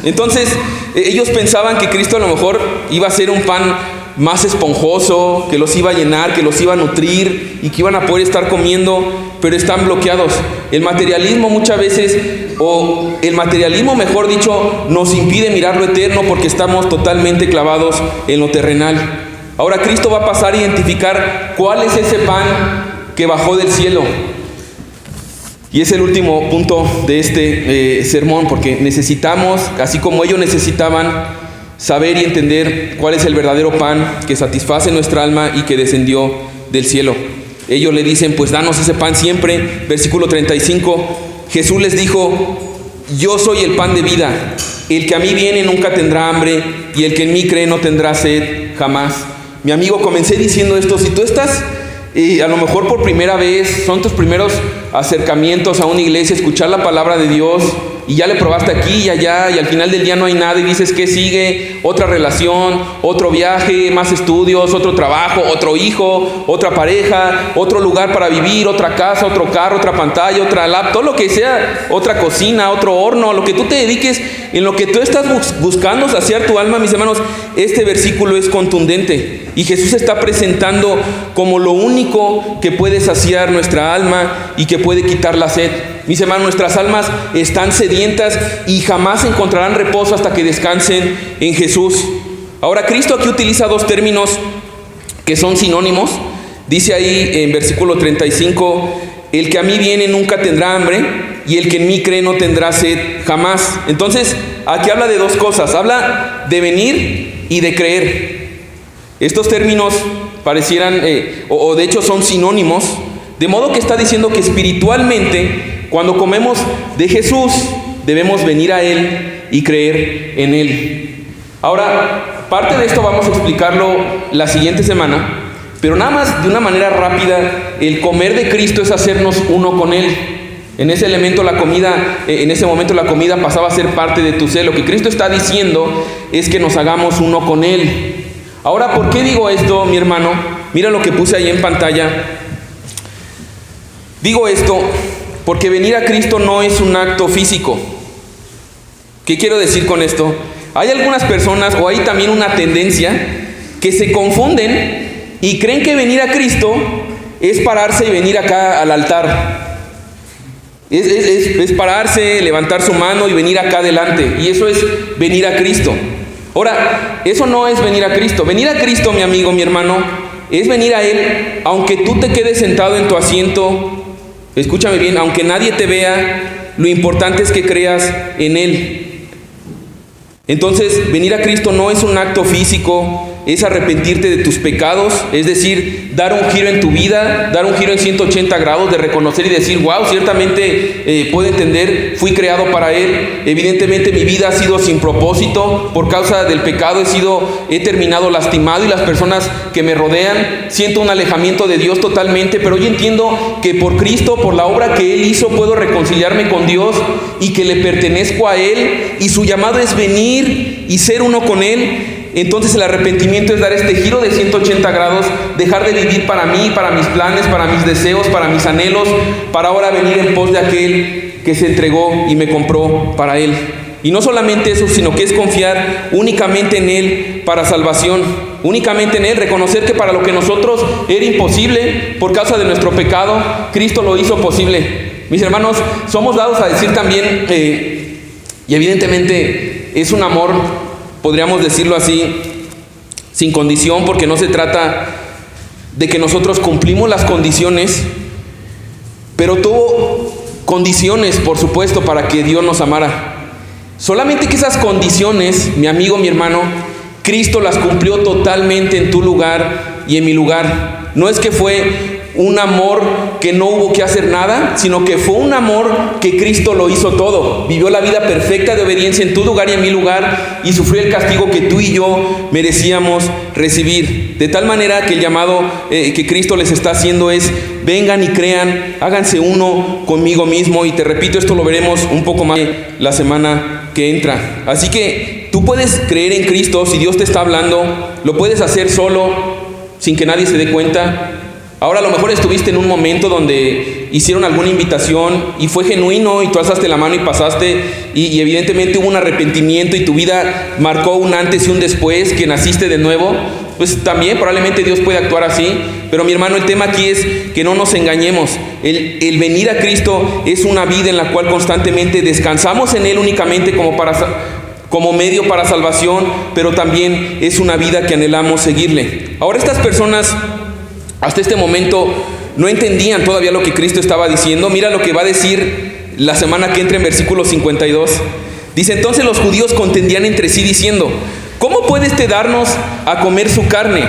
Entonces ellos pensaban que Cristo a lo mejor iba a ser un pan más esponjoso, que los iba a llenar, que los iba a nutrir y que iban a poder estar comiendo, pero están bloqueados. El materialismo muchas veces, o el materialismo mejor dicho, nos impide mirar lo eterno porque estamos totalmente clavados en lo terrenal. Ahora Cristo va a pasar a identificar cuál es ese pan que bajó del cielo. Y es el último punto de este sermón, porque necesitamos, así como ellos necesitaban, saber y entender cuál es el verdadero pan que satisface nuestra alma y que descendió del cielo. Ellos le dicen, pues danos ese pan siempre. Versículo 35, Jesús les dijo, yo soy el pan de vida. El que a mí viene nunca tendrá hambre, y el que en mí cree no tendrá sed jamás. Mi amigo, comencé diciendo esto, si tú estás a lo mejor por primera vez, son tus primeros acercamientos a una iglesia, escuchar la palabra de Dios, y ya le probaste aquí y allá, y al final del día no hay nada, y dices, ¿qué sigue? Otra relación, otro viaje, más estudios, otro trabajo, otro hijo, otra pareja, otro lugar para vivir, otra casa, otro carro, otra pantalla, otra laptop, todo lo que sea, otra cocina, otro horno, lo que tú te dediques, en lo que tú estás buscando saciar tu alma, mis hermanos. Este versículo es contundente, y Jesús se está presentando como lo único que puede saciar nuestra alma y que puede quitar la sed. Mis hermanos, nuestras almas están sedientas y jamás encontrarán reposo hasta que descansen en Jesús. Ahora, Cristo aquí utiliza dos términos que son sinónimos. Dice ahí en versículo 35, el que a mí viene nunca tendrá hambre, y el que en mí cree no tendrá sed jamás. Entonces, aquí habla de dos cosas. Habla de venir y de creer. Estos términos parecieran, o de hecho son sinónimos, de modo que está diciendo que espiritualmente, cuando comemos de Jesús, debemos venir a Él y creer en Él. Ahora, parte de esto vamos a explicarlo la siguiente semana, pero nada más de una manera rápida, el comer de Cristo es hacernos uno con Él. En ese elemento la comida, en ese momento la comida pasaba a ser parte de tu ser. Lo que Cristo está diciendo es que nos hagamos uno con Él. Ahora, ¿por qué digo esto, mi hermano? Mira lo que puse ahí en pantalla. Digo esto porque venir a Cristo no es un acto físico. ¿Qué quiero decir con esto? Hay algunas personas, o hay también una tendencia, que se confunden y creen que venir a Cristo es pararse y venir acá al altar. Es pararse, levantar su mano y venir acá adelante. Y eso es venir a Cristo. Ahora, eso no es venir a Cristo. Venir a Cristo, mi amigo, mi hermano, es venir a Él aunque tú te quedes sentado en tu asiento. Escúchame bien, aunque nadie te vea, lo importante es que creas en Él. Entonces, venir a Cristo no es un acto físico, es arrepentirte de tus pecados, es decir, dar un giro en tu vida, dar un giro en 180 grados, de reconocer y decir, wow, ciertamente puedo entender, fui creado para Él, evidentemente mi vida ha sido sin propósito, por causa del pecado he terminado lastimado, y las personas que me rodean, siento un alejamiento de Dios totalmente, pero hoy entiendo que por Cristo, por la obra que Él hizo, puedo reconciliarme con Dios y que le pertenezco a Él, y su llamado es venir y ser uno con Él. Entonces el arrepentimiento es dar este giro de 180 grados, dejar de vivir para mí, para mis planes, para mis deseos, para mis anhelos, para ahora venir en pos de aquel que se entregó y me compró para Él. Y no solamente eso, sino que es confiar únicamente en Él para salvación, únicamente en Él, reconocer que para lo que nosotros era imposible por causa de nuestro pecado, Cristo lo hizo posible. Mis hermanos, somos dados a decir también, y evidentemente es un amor, podríamos decirlo así, sin condición, porque no se trata de que nosotros cumplimos las condiciones, pero tuvo condiciones, por supuesto, para que Dios nos amara. Solamente que esas condiciones, mi amigo, mi hermano, Cristo las cumplió totalmente en tu lugar y en mi lugar. No es que fue un amor que no hubo que hacer nada, sino que fue un amor que Cristo lo hizo todo. Vivió la vida perfecta de obediencia en tu lugar y en mi lugar, y sufrió el castigo que tú y yo merecíamos recibir. De tal manera que el llamado que Cristo les está haciendo es: vengan y crean, háganse uno conmigo mismo. Y te repito, esto lo veremos un poco más la semana que entra. Así que tú puedes creer en Cristo. Si Dios te está hablando, lo puedes hacer solo, sin que nadie se dé cuenta. Ahora a lo mejor estuviste en un momento donde hicieron alguna invitación y fue genuino y tú alzaste la mano y pasaste, y evidentemente hubo un arrepentimiento y tu vida marcó un antes y un después, que naciste de nuevo. Pues también probablemente Dios puede actuar así. Pero mi hermano, el tema aquí es que no nos engañemos. El venir a Cristo es una vida en la cual constantemente descansamos en Él únicamente como medio para salvación, pero también es una vida que anhelamos seguirle. Ahora, estas personas hasta este momento no entendían todavía lo que Cristo estaba diciendo. Mira lo que va a decir la semana que entra en versículo 52. Dice: entonces los judíos contendían entre sí diciendo: ¿cómo puede darnos a comer su carne?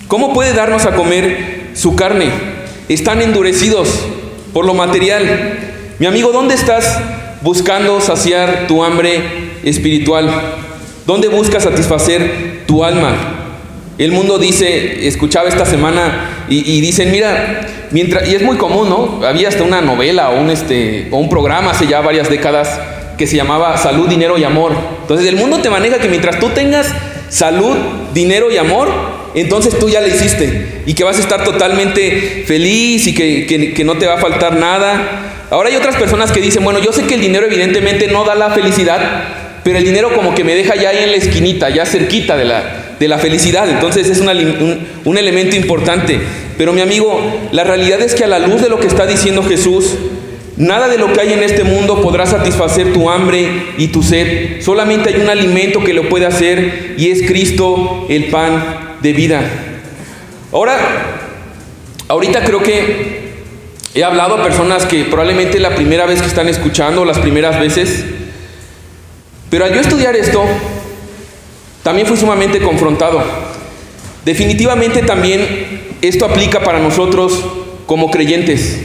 ¿Cómo puede darnos a comer su carne? Están endurecidos por lo material. Mi amigo, ¿dónde estás buscando saciar tu hambre espiritual? ¿Dónde buscas satisfacer tu alma? El mundo dice, escuchaba esta semana y dicen, mira, mientras, y es muy común, ¿no? Había hasta una novela o un programa hace ya varias décadas que se llamaba Salud, Dinero y Amor. Entonces el mundo te maneja que mientras tú tengas salud, dinero y amor, entonces tú ya le hiciste y que vas a estar totalmente feliz y que no te va a faltar nada. Ahora hay otras personas que dicen, bueno, yo sé que el dinero evidentemente no da la felicidad, pero el dinero como que me deja ya ahí en la esquinita, ya cerquita de la felicidad. Entonces es un elemento importante. Pero mi amigo, la realidad es que a la luz de lo que está diciendo Jesús, nada de lo que hay en este mundo podrá satisfacer tu hambre y tu sed. Solamente hay un alimento que lo puede hacer, y es Cristo, el pan de vida. Ahorita creo que he hablado a personas que probablemente la primera vez que están escuchando, las primeras veces, pero al yo estudiar esto, también fui sumamente confrontado. Definitivamente también esto aplica para nosotros como creyentes.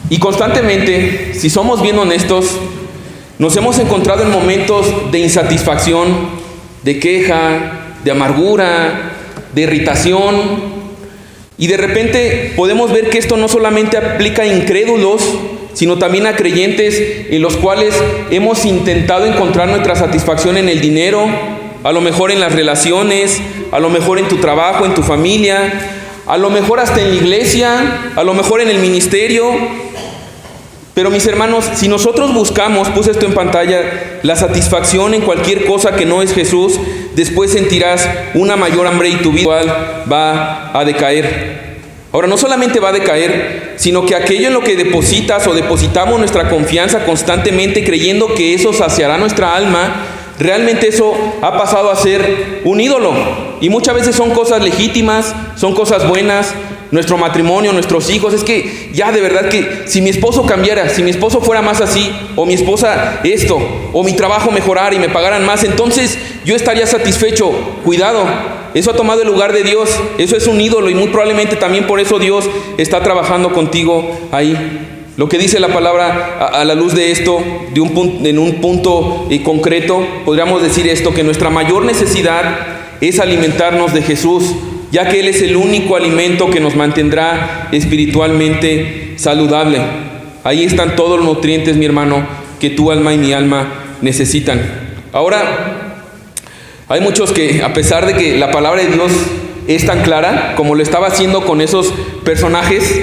Y constantemente, si somos bien honestos, nos hemos encontrado en momentos de insatisfacción, de queja, de amargura, de irritación. Y de repente podemos ver que esto no solamente aplica a incrédulos, sino también a creyentes en los cuales hemos intentado encontrar nuestra satisfacción en el dinero, a lo mejor en las relaciones, a lo mejor en tu trabajo, en tu familia, a lo mejor hasta en la iglesia, a lo mejor en el ministerio. Pero mis hermanos, si nosotros buscamos, puse esto en pantalla, la satisfacción en cualquier cosa que no es Jesús, después sentirás una mayor hambre y tu vida va a decaer. Ahora, no solamente va a decaer, sino que aquello en lo que depositas o depositamos nuestra confianza constantemente creyendo que eso saciará nuestra alma, realmente eso ha pasado a ser un ídolo. Y muchas veces son cosas legítimas, son cosas buenas, nuestro matrimonio, nuestros hijos. Es que ya de verdad que si mi esposo cambiara, si mi esposo fuera más así, o mi esposa esto, o mi trabajo mejorara y me pagaran más, entonces yo estaría satisfecho. Cuidado, eso ha tomado el lugar de Dios. Eso es un ídolo, y muy probablemente también por eso Dios está trabajando contigo ahí. Lo que dice la palabra a la luz de esto, en un punto concreto, podríamos decir esto: que nuestra mayor necesidad es alimentarnos de Jesús, ya que Él es el único alimento que nos mantendrá espiritualmente saludable. Ahí están todos los nutrientes, mi hermano, que tu alma y mi alma necesitan. Ahora, hay muchos que, a pesar de que la palabra de Dios es tan clara, como lo estaba haciendo con esos personajes,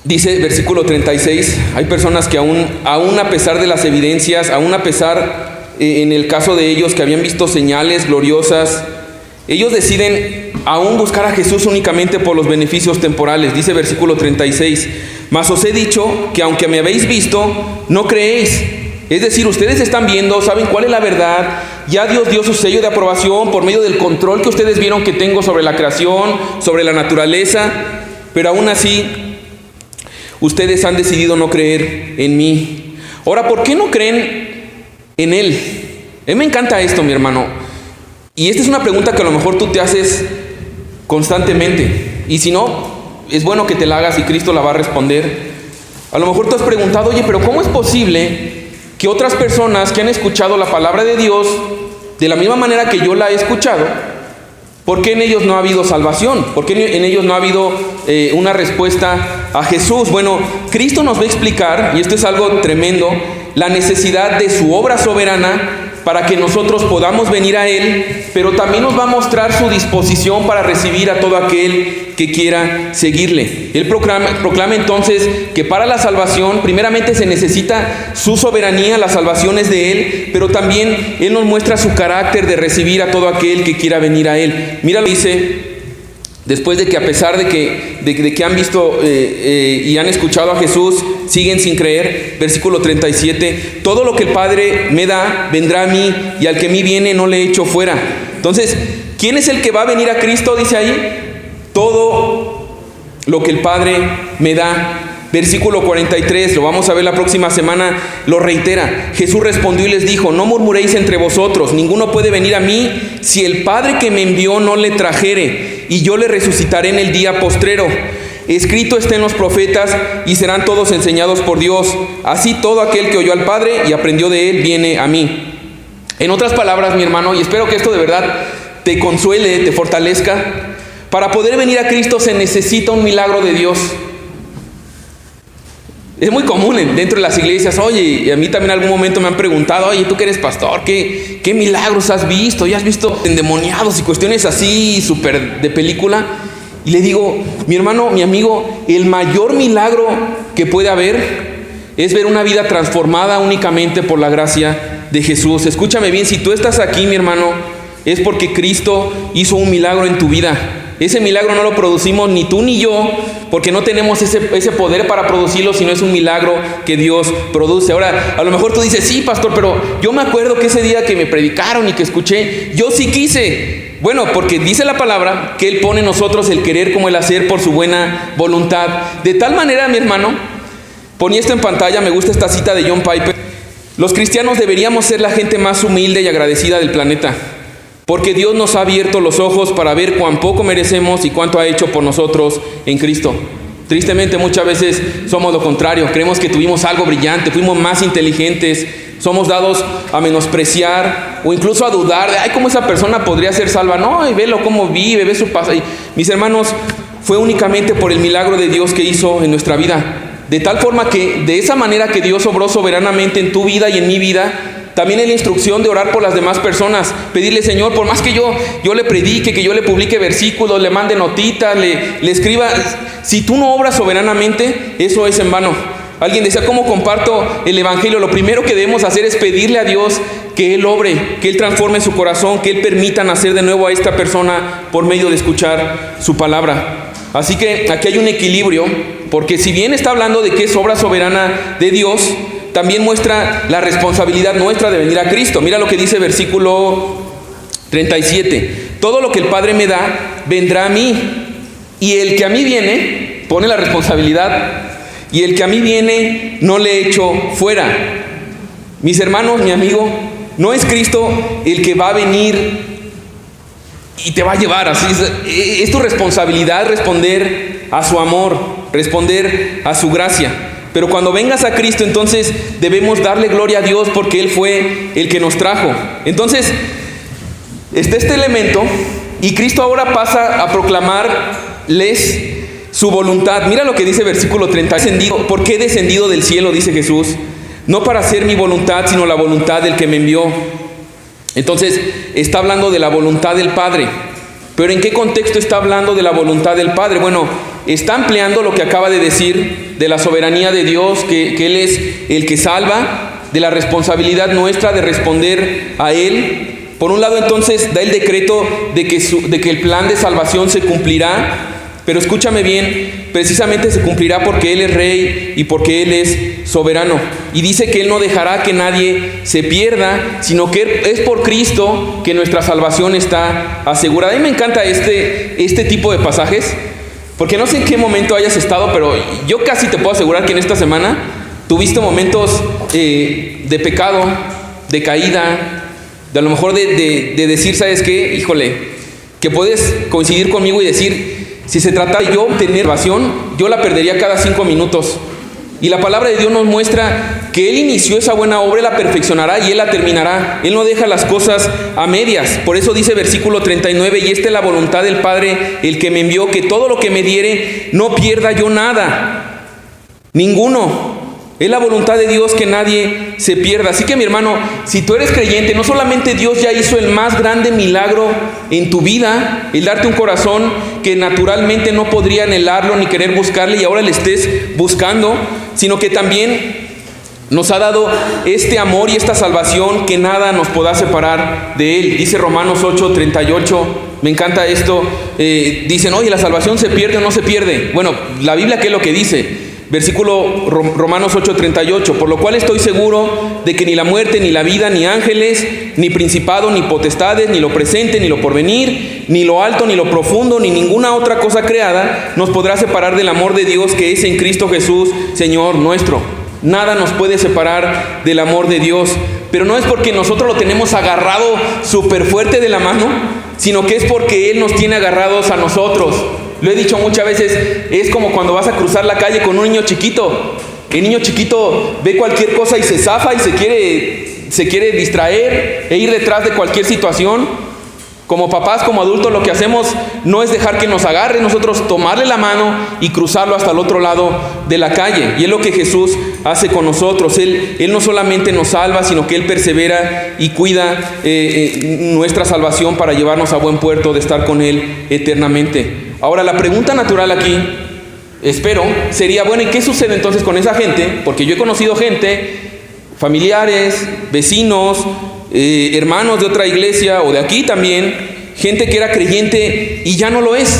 dice versículo 36, hay personas que aún a pesar de las evidencias, aún a pesar, en el caso de ellos, que habían visto señales gloriosas, ellos deciden aún buscar a Jesús únicamente por los beneficios temporales. Dice versículo 36, mas os he dicho que aunque me habéis visto, no creéis. Es decir, ustedes están viendo, saben cuál es la verdad, ya Dios dio su sello de aprobación por medio del control que ustedes vieron que tengo sobre la creación, sobre la naturaleza, pero aún así, ustedes han decidido no creer en mí. Ahora, ¿por qué no creen en Él? A mí me encanta esto, mi hermano. Y esta es una pregunta que a lo mejor tú te haces constantemente. Y si no, es bueno que te la hagas y Cristo la va a responder. A lo mejor tú has preguntado, oye, pero ¿cómo es posible que otras personas que han escuchado la palabra de Dios de la misma manera que yo la he escuchado, ¿por qué en ellos no ha habido salvación? ¿Por qué en ellos no ha habido una respuesta a Jesús? Bueno, Cristo nos va a explicar, y esto es algo tremendo, la necesidad de su obra soberana para que nosotros podamos venir a Él, pero también nos va a mostrar su disposición para recibir a todo aquel que quiera seguirle. Él proclama entonces que para la salvación, primeramente se necesita su soberanía, la salvación es de Él, pero también Él nos muestra su carácter de recibir a todo aquel que quiera venir a Él. Mira lo que dice, después de que a pesar de que han visto y han escuchado a Jesús, siguen sin creer. Versículo 37, todo lo que el Padre me da, vendrá a mí, y al que a mí viene no le echo fuera. Entonces, ¿quién es el que va a venir a Cristo? Dice ahí, todo lo que el Padre me da. Versículo 43, lo vamos a ver la próxima semana, lo reitera. Jesús respondió y les dijo, no murmuréis entre vosotros, ninguno puede venir a mí si el Padre que me envió no le trajere, y yo le resucitaré en el día postrero. Escrito está en los profetas, y serán todos enseñados por Dios. Así todo aquel que oyó al Padre y aprendió de Él, viene a mí. En otras palabras, mi hermano, y espero que esto de verdad te consuele, te fortalezca, para poder venir a Cristo se necesita un milagro de Dios. Es muy común dentro de las iglesias, oye, y a mí también en algún momento me han preguntado, oye, tú que eres pastor, ¿qué milagros has visto? ¿Ya has visto endemoniados y cuestiones así súper de película? Y le digo, mi hermano, mi amigo, el mayor milagro que puede haber es ver una vida transformada únicamente por la gracia de Jesús. Escúchame bien, si tú estás aquí, mi hermano, es porque Cristo hizo un milagro en tu vida. Ese milagro no lo producimos ni tú ni yo, porque no tenemos ese poder para producirlo, sino es un milagro que Dios produce. Ahora, a lo mejor tú dices, sí, pastor, pero yo me acuerdo que ese día que me predicaron y que escuché, yo sí quise. Bueno, porque dice la palabra que Él pone en nosotros el querer como el hacer por su buena voluntad. De tal manera, mi hermano, ponía esto en pantalla, me gusta esta cita de John Piper. Los cristianos deberíamos ser la gente más humilde y agradecida del planeta, porque Dios nos ha abierto los ojos para ver cuán poco merecemos y cuánto ha hecho por nosotros en Cristo. Tristemente muchas veces somos lo contrario, creemos que tuvimos algo brillante, fuimos más inteligentes, somos dados a menospreciar o incluso a dudar de, ay, ¿cómo esa persona podría ser salva? No, y velo cómo vive, ve su paso. Mis hermanos, fue únicamente por el milagro de Dios que hizo en nuestra vida. De tal forma que de esa manera que Dios obró soberanamente en tu vida y en mi vida, también es la instrucción de orar por las demás personas. Pedirle, Señor, por más que yo le predique, que yo le publique versículos, le mande notitas, le escriba, si tú no obras soberanamente, eso es en vano. Alguien decía, ¿cómo comparto el evangelio? Lo primero que debemos hacer es pedirle a Dios que Él obre, que Él transforme su corazón, que Él permita nacer de nuevo a esta persona por medio de escuchar su palabra. Así que aquí hay un equilibrio, porque si bien está hablando de que es obra soberana de Dios, también muestra la responsabilidad nuestra de venir a Cristo. Mira lo que dice versículo 37. Todo lo que el Padre me da, vendrá a mí. Y el que a mí viene, pone la responsabilidad, y el que a mí viene, no le echo fuera. Mis hermanos, mi amigo, no es Cristo el que va a venir y te va a llevar. Así es tu responsabilidad responder a su amor, responder a su gracia. Pero cuando vengas a Cristo, entonces debemos darle gloria a Dios porque Él fue el que nos trajo. Entonces, está este elemento y Cristo ahora pasa a proclamarles su voluntad. Mira lo que dice versículo 30. ¿Por qué he descendido del cielo? Dice Jesús. No para hacer mi voluntad, sino la voluntad del que me envió. Entonces, está hablando de la voluntad del Padre. Pero ¿en qué contexto está hablando de la voluntad del Padre? Bueno, está ampliando lo que acaba de decir de la soberanía de Dios, que Él es el que salva, de la responsabilidad nuestra de responder a Él. Por un lado, entonces, da el decreto de que el plan de salvación se cumplirá, pero escúchame bien, precisamente se cumplirá porque Él es Rey y porque Él es soberano. y dice que Él no dejará que nadie se pierda, sino que es por Cristo que nuestra salvación está asegurada. A mí me encanta este tipo de pasajes, porque no sé en qué momento hayas estado, pero yo casi te puedo asegurar que en esta semana tuviste momentos de pecado, de caída, de a lo mejor de decir, ¿sabes qué? Híjole, que puedes coincidir conmigo y decir, si se trata de yo tener salvación, yo la perdería cada 5 minutos. Y la palabra de Dios nos muestra que Él inició esa buena obra, Él la perfeccionará y Él la terminará. Él no deja las cosas a medias. Por eso dice versículo 39, y esta es la voluntad del Padre, el que me envió, que todo lo que me diere, no pierda yo nada, ninguno. Es la voluntad de Dios que nadie se pierda. Así que mi hermano, si tú eres creyente, no solamente Dios ya hizo el más grande milagro en tu vida, el darte un corazón que naturalmente no podría anhelarlo ni querer buscarle y ahora le estés buscando, sino que también nos ha dado este amor y esta salvación que nada nos podrá separar de Él. Dice Romanos 8:38, me encanta esto, dicen, oye, ¿la salvación se pierde o no se pierde? Bueno, la Biblia, ¿qué es lo que dice? Versículo Romanos 8:38, por lo cual estoy seguro de que ni la muerte, ni la vida, ni ángeles, ni principado, ni potestades, ni lo presente, ni lo porvenir, ni lo alto, ni lo profundo, ni ninguna otra cosa creada nos podrá separar del amor de Dios que es en Cristo Jesús, Señor nuestro. Nada nos puede separar del amor de Dios, pero no es porque nosotros lo tenemos agarrado súper fuerte de la mano, sino que es porque Él nos tiene agarrados a nosotros. Lo he dicho muchas veces, es como cuando vas a cruzar la calle con un niño chiquito. El niño chiquito ve cualquier cosa y se zafa y se quiere distraer e ir detrás de cualquier situación. Como papás, como adultos, lo que hacemos no es dejar que nos agarre, nosotros tomarle la mano y cruzarlo hasta el otro lado de la calle. Y es lo que Jesús hace con nosotros. Él no solamente nos salva, sino que Él persevera y cuida nuestra salvación para llevarnos a buen puerto de estar con Él eternamente. Ahora, la pregunta natural aquí, espero, sería, bueno, ¿y qué sucede entonces con esa gente? Porque yo he conocido gente, familiares, vecinos, hermanos de otra iglesia o de aquí también, gente que era creyente y ya no lo es.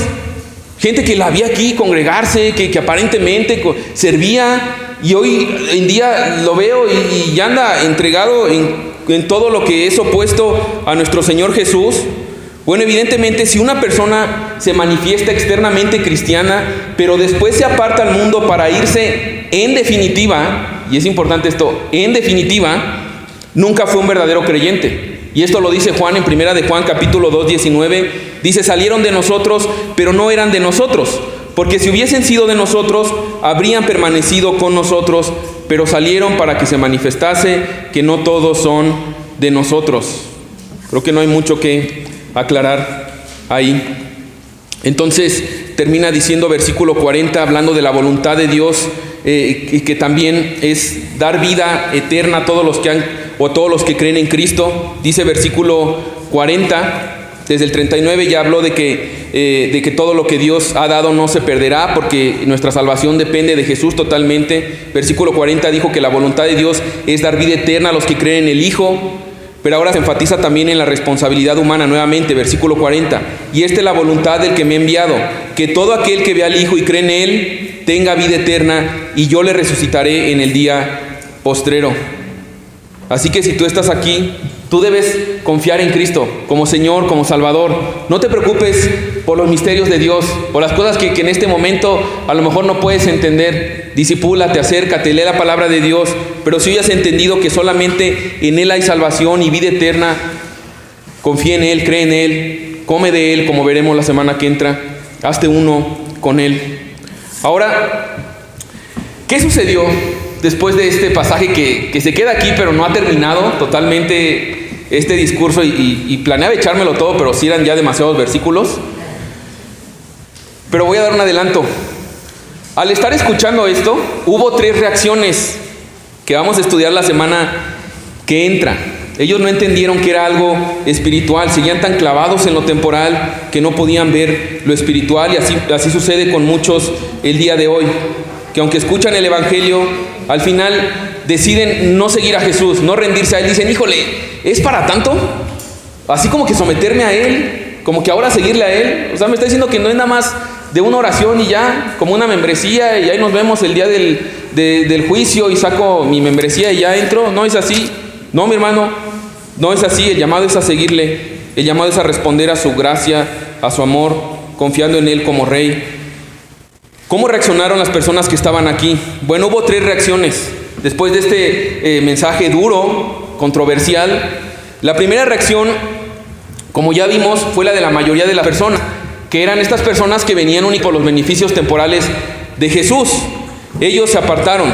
Gente que la vi aquí congregarse, que aparentemente servía y hoy en día lo veo y anda entregado en todo lo que es opuesto a nuestro Señor Jesús. Bueno, evidentemente, si una persona se manifiesta externamente cristiana, pero después se aparta al mundo para irse en definitiva, y es importante esto, en definitiva, nunca fue un verdadero creyente. Y esto lo dice Juan en 1 de Juan capítulo 2:19, dice, salieron de nosotros, pero no eran de nosotros, porque si hubiesen sido de nosotros, habrían permanecido con nosotros, pero salieron para que se manifestase que no todos son de nosotros. Creo que no hay mucho que aclarar ahí. Entonces termina diciendo versículo 40, hablando de la voluntad de Dios, que también es dar vida eterna a todos los que creen en Cristo. Dice versículo 40, desde el 39 ya habló de que todo lo que Dios ha dado no se perderá, porque nuestra salvación depende de Jesús totalmente. Versículo 40 dijo que la voluntad de Dios es dar vida eterna a los que creen en el Hijo. Pero ahora se enfatiza también en la responsabilidad humana nuevamente, versículo 40. Y esta es la voluntad del que me ha enviado, que todo aquel que vea al Hijo y cree en Él, tenga vida eterna, y yo le resucitaré en el día postrero. Así que si tú estás aquí, tú debes confiar en Cristo como Señor, como Salvador. No te preocupes por los misterios de Dios, por las cosas que en este momento a lo mejor no puedes entender. Discipúlate, acércate, lee la palabra de Dios. Pero si hayas entendido que solamente en Él hay salvación y vida eterna, confía en Él, cree en Él, come de Él, como veremos la semana que entra. Hazte uno con Él. Ahora, ¿qué sucedió después de este pasaje que se queda aquí, pero no ha terminado totalmente este discurso? Y planeaba echármelo todo, pero sí eran ya demasiados versículos. Pero voy a dar un adelanto. Al estar escuchando esto, hubo 3 reacciones que vamos a estudiar la semana que entra. Ellos no entendieron que era algo espiritual, seguían tan clavados en lo temporal que no podían ver lo espiritual, y así sucede con muchos el día de hoy, que aunque escuchan el Evangelio, al final deciden no seguir a Jesús, no rendirse a Él. Dicen, híjole, ¿es para tanto? Así como que someterme a Él, como que ahora seguirle a Él. O sea, me está diciendo que no es nada más de una oración y ya, como una membresía, y ahí nos vemos el día del juicio y saco mi membresía y ya entro. No es así. No, mi hermano, no es así. El llamado es a seguirle. El llamado es a responder a su gracia, a su amor, confiando en Él como Rey. ¿Cómo reaccionaron las personas que estaban aquí? Bueno, hubo 3 reacciones. Después de este mensaje duro, controversial, la primera reacción, como ya vimos, fue la de la mayoría de las personas, que eran estas personas que venían únicos por los beneficios temporales de Jesús. Ellos se apartaron,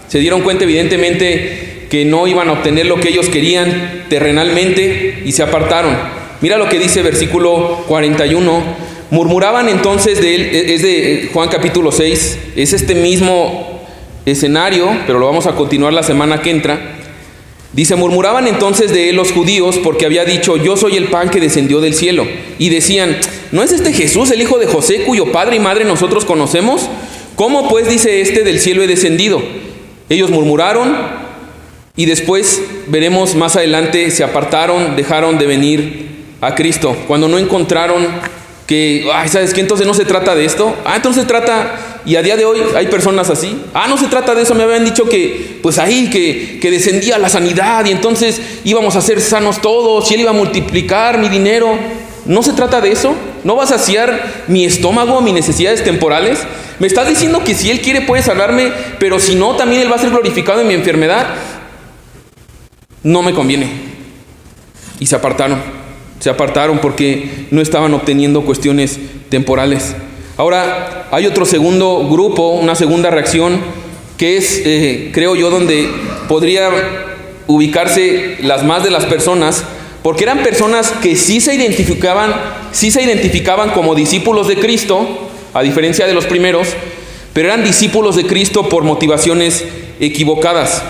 se dieron cuenta evidentemente que no iban a obtener lo que ellos querían terrenalmente y se apartaron. Mira lo que dice versículo 41. Murmuraban entonces de él, es de Juan capítulo 6, es este mismo escenario, pero lo vamos a continuar la semana que entra. Dice, murmuraban entonces de él los judíos porque había dicho, yo soy el pan que descendió del cielo. Y decían, ¿no es este Jesús el hijo de José, cuyo padre y madre nosotros conocemos? ¿Cómo pues dice este del cielo he descendido? Ellos murmuraron y después veremos más adelante, se apartaron, dejaron de venir a Cristo. Cuando no encontraron que, ¿sabes qué? Entonces no se trata de esto. Entonces trata... Y a día de hoy hay personas así. No se trata de eso, me habían dicho que pues ahí que descendía la sanidad y entonces íbamos a ser sanos todos y Él iba a multiplicar mi dinero. No se trata de eso. No va a saciar mi estómago, mis necesidades temporales. Me estás diciendo que si Él quiere puede salvarme, pero si no, también Él va a ser glorificado en mi enfermedad. No me conviene. Y se apartaron porque no estaban obteniendo cuestiones temporales. Ahora, hay otro segundo grupo, una segunda reacción, que es, creo yo, donde podría ubicarse las más de las personas, porque eran personas que sí se identificaban como discípulos de Cristo, a diferencia de los primeros, pero eran discípulos de Cristo por motivaciones equivocadas.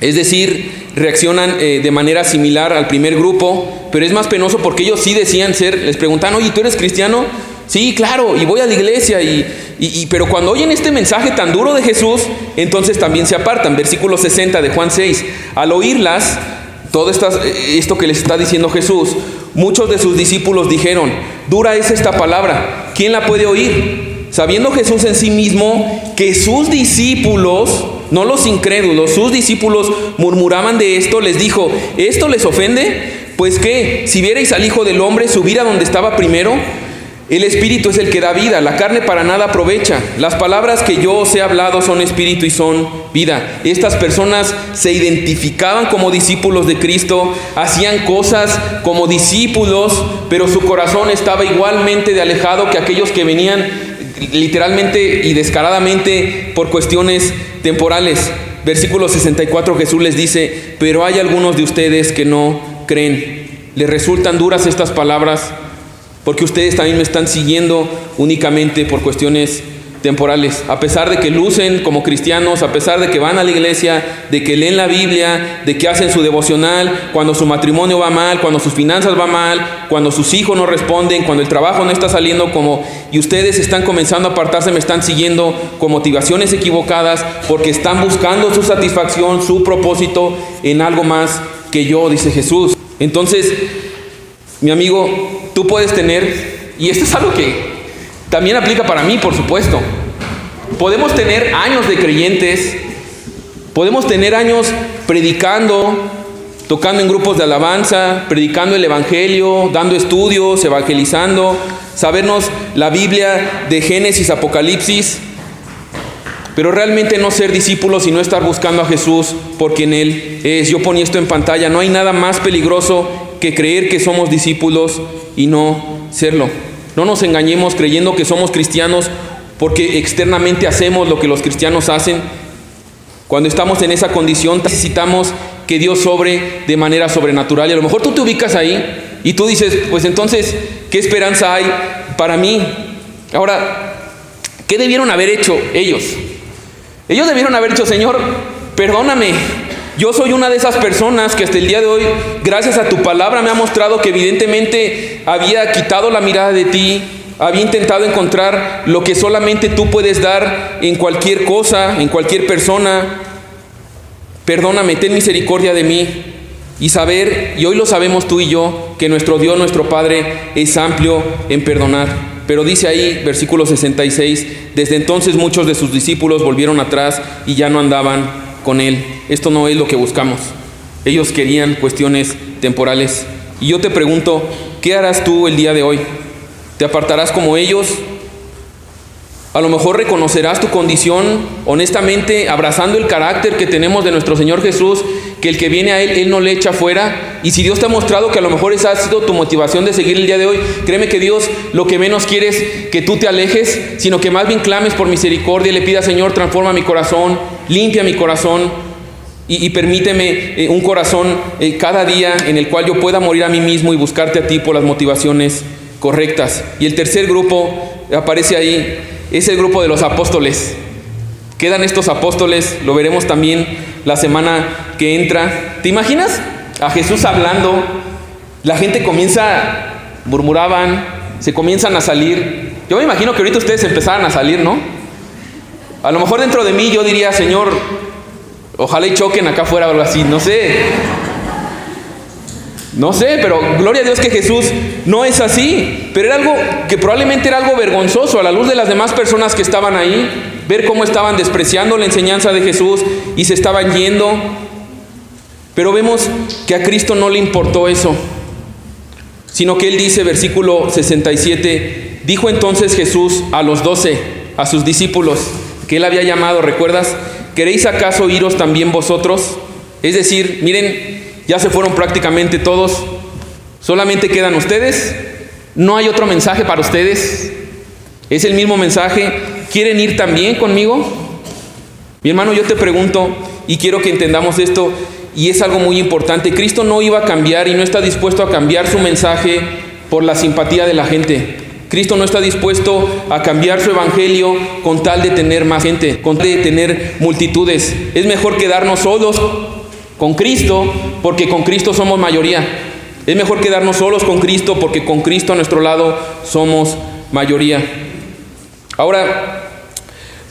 Es decir, reaccionan de manera similar al primer grupo, pero es más penoso porque ellos sí decían ser, les preguntan, oye, ¿tú eres cristiano? Sí, claro, y voy a la iglesia, pero cuando oyen este mensaje tan duro de Jesús, entonces también se apartan. Versículo 60 de Juan 6. Al oírlas, todo esto que les está diciendo Jesús, muchos de sus discípulos dijeron, dura es esta palabra, ¿quién la puede oír? Sabiendo Jesús en sí mismo que sus discípulos, no los incrédulos, sus discípulos murmuraban de esto, les dijo, ¿esto les ofende? Pues ¿qué? Si vierais al Hijo del Hombre subir a donde estaba primero, el Espíritu es el que da vida, la carne para nada aprovecha. Las palabras que yo os he hablado son espíritu y son vida. Estas personas se identificaban como discípulos de Cristo, hacían cosas como discípulos, pero su corazón estaba igualmente de alejado que aquellos que venían literalmente y descaradamente por cuestiones temporales. Versículo 64, Jesús les dice, pero hay algunos de ustedes que no creen. ¿Les resultan duras estas palabras? Porque ustedes también me están siguiendo únicamente por cuestiones temporales. A pesar de que lucen como cristianos, a pesar de que van a la iglesia, de que leen la Biblia, de que hacen su devocional, cuando su matrimonio va mal, cuando sus finanzas van mal, cuando sus hijos no responden, cuando el trabajo no está saliendo y ustedes están comenzando a apartarse, me están siguiendo con motivaciones equivocadas porque están buscando su satisfacción, su propósito en algo más que yo, dice Jesús. Entonces, mi amigo, tú puedes tener, y esto es algo que también aplica para mí, por supuesto. Podemos tener años de creyentes, podemos tener años predicando, tocando en grupos de alabanza, predicando el Evangelio, dando estudios, evangelizando, sabernos la Biblia de Génesis, Apocalipsis, pero realmente no ser discípulos y no estar buscando a Jesús por quien Él es. Yo ponía esto en pantalla, no hay nada más peligroso que creer que somos discípulos y no serlo. No nos engañemos creyendo que somos cristianos porque externamente hacemos lo que los cristianos hacen. Cuando estamos en esa condición necesitamos que Dios obre de manera sobrenatural. Y a lo mejor tú te ubicas ahí y tú dices, pues entonces, ¿qué esperanza hay para mí? Ahora, ¿qué debieron haber hecho ellos? Ellos debieron haber dicho, Señor, perdóname. Yo soy una de esas personas que hasta el día de hoy, gracias a tu palabra, me ha mostrado que evidentemente había quitado la mirada de ti, había intentado encontrar lo que solamente tú puedes dar en cualquier cosa, en cualquier persona. Perdóname, ten misericordia de mí. Y saber, y hoy lo sabemos tú y yo, que nuestro Dios, nuestro Padre, es amplio en perdonar. Pero dice ahí, versículo 66, desde entonces muchos de sus discípulos volvieron atrás y ya no andaban con él. Esto no es lo que buscamos. Ellos querían cuestiones temporales. Y yo te pregunto, ¿qué harás tú el día de hoy? ¿Te apartarás como ellos? A lo mejor reconocerás tu condición honestamente, abrazando el carácter que tenemos de nuestro Señor Jesús, que el que viene a Él no le echa fuera. Y si Dios te ha mostrado que a lo mejor esa ha sido tu motivación de seguir el día de hoy, créeme que Dios lo que menos quiere es que tú te alejes, sino que más bien clames por misericordia y le pidas: Señor, transforma mi corazón, limpia mi corazón y permíteme un corazón cada día en el cual yo pueda morir a mí mismo y buscarte a ti por las motivaciones correctas. Y el tercer grupo aparece ahí, es el grupo de los apóstoles. Quedan estos apóstoles, lo veremos también la semana que entra. ¿Te imaginas a Jesús hablando? La gente murmuraban, se comienzan a salir. Yo me imagino que ahorita ustedes empezaran a salir, ¿no? A lo mejor dentro de mí yo diría: Señor, ojalá y choquen acá afuera o algo así, no sé, pero gloria a Dios que Jesús no es así. Pero era algo que probablemente era algo vergonzoso a la luz de las demás personas que estaban ahí, ver cómo estaban despreciando la enseñanza de Jesús y se estaban yendo. Pero vemos que a Cristo no le importó eso, sino que Él dice, versículo 67, dijo entonces Jesús a los 12, a sus discípulos que Él había llamado, ¿recuerdas? ¿Queréis acaso iros también vosotros? Es decir, miren, ya se fueron prácticamente todos, solamente quedan ustedes. No hay otro mensaje para ustedes, es el mismo mensaje. ¿Quieren ir también conmigo? Mi hermano, yo te pregunto, y quiero que entendamos esto, y es algo muy importante. Cristo no iba a cambiar y no está dispuesto a cambiar su mensaje por la simpatía de la gente. Cristo no está dispuesto a cambiar su evangelio con tal de tener más gente, con tal de tener multitudes. Es mejor quedarnos solos con Cristo, porque con Cristo somos mayoría. Es mejor quedarnos solos con Cristo, porque con Cristo a nuestro lado somos mayoría. Ahora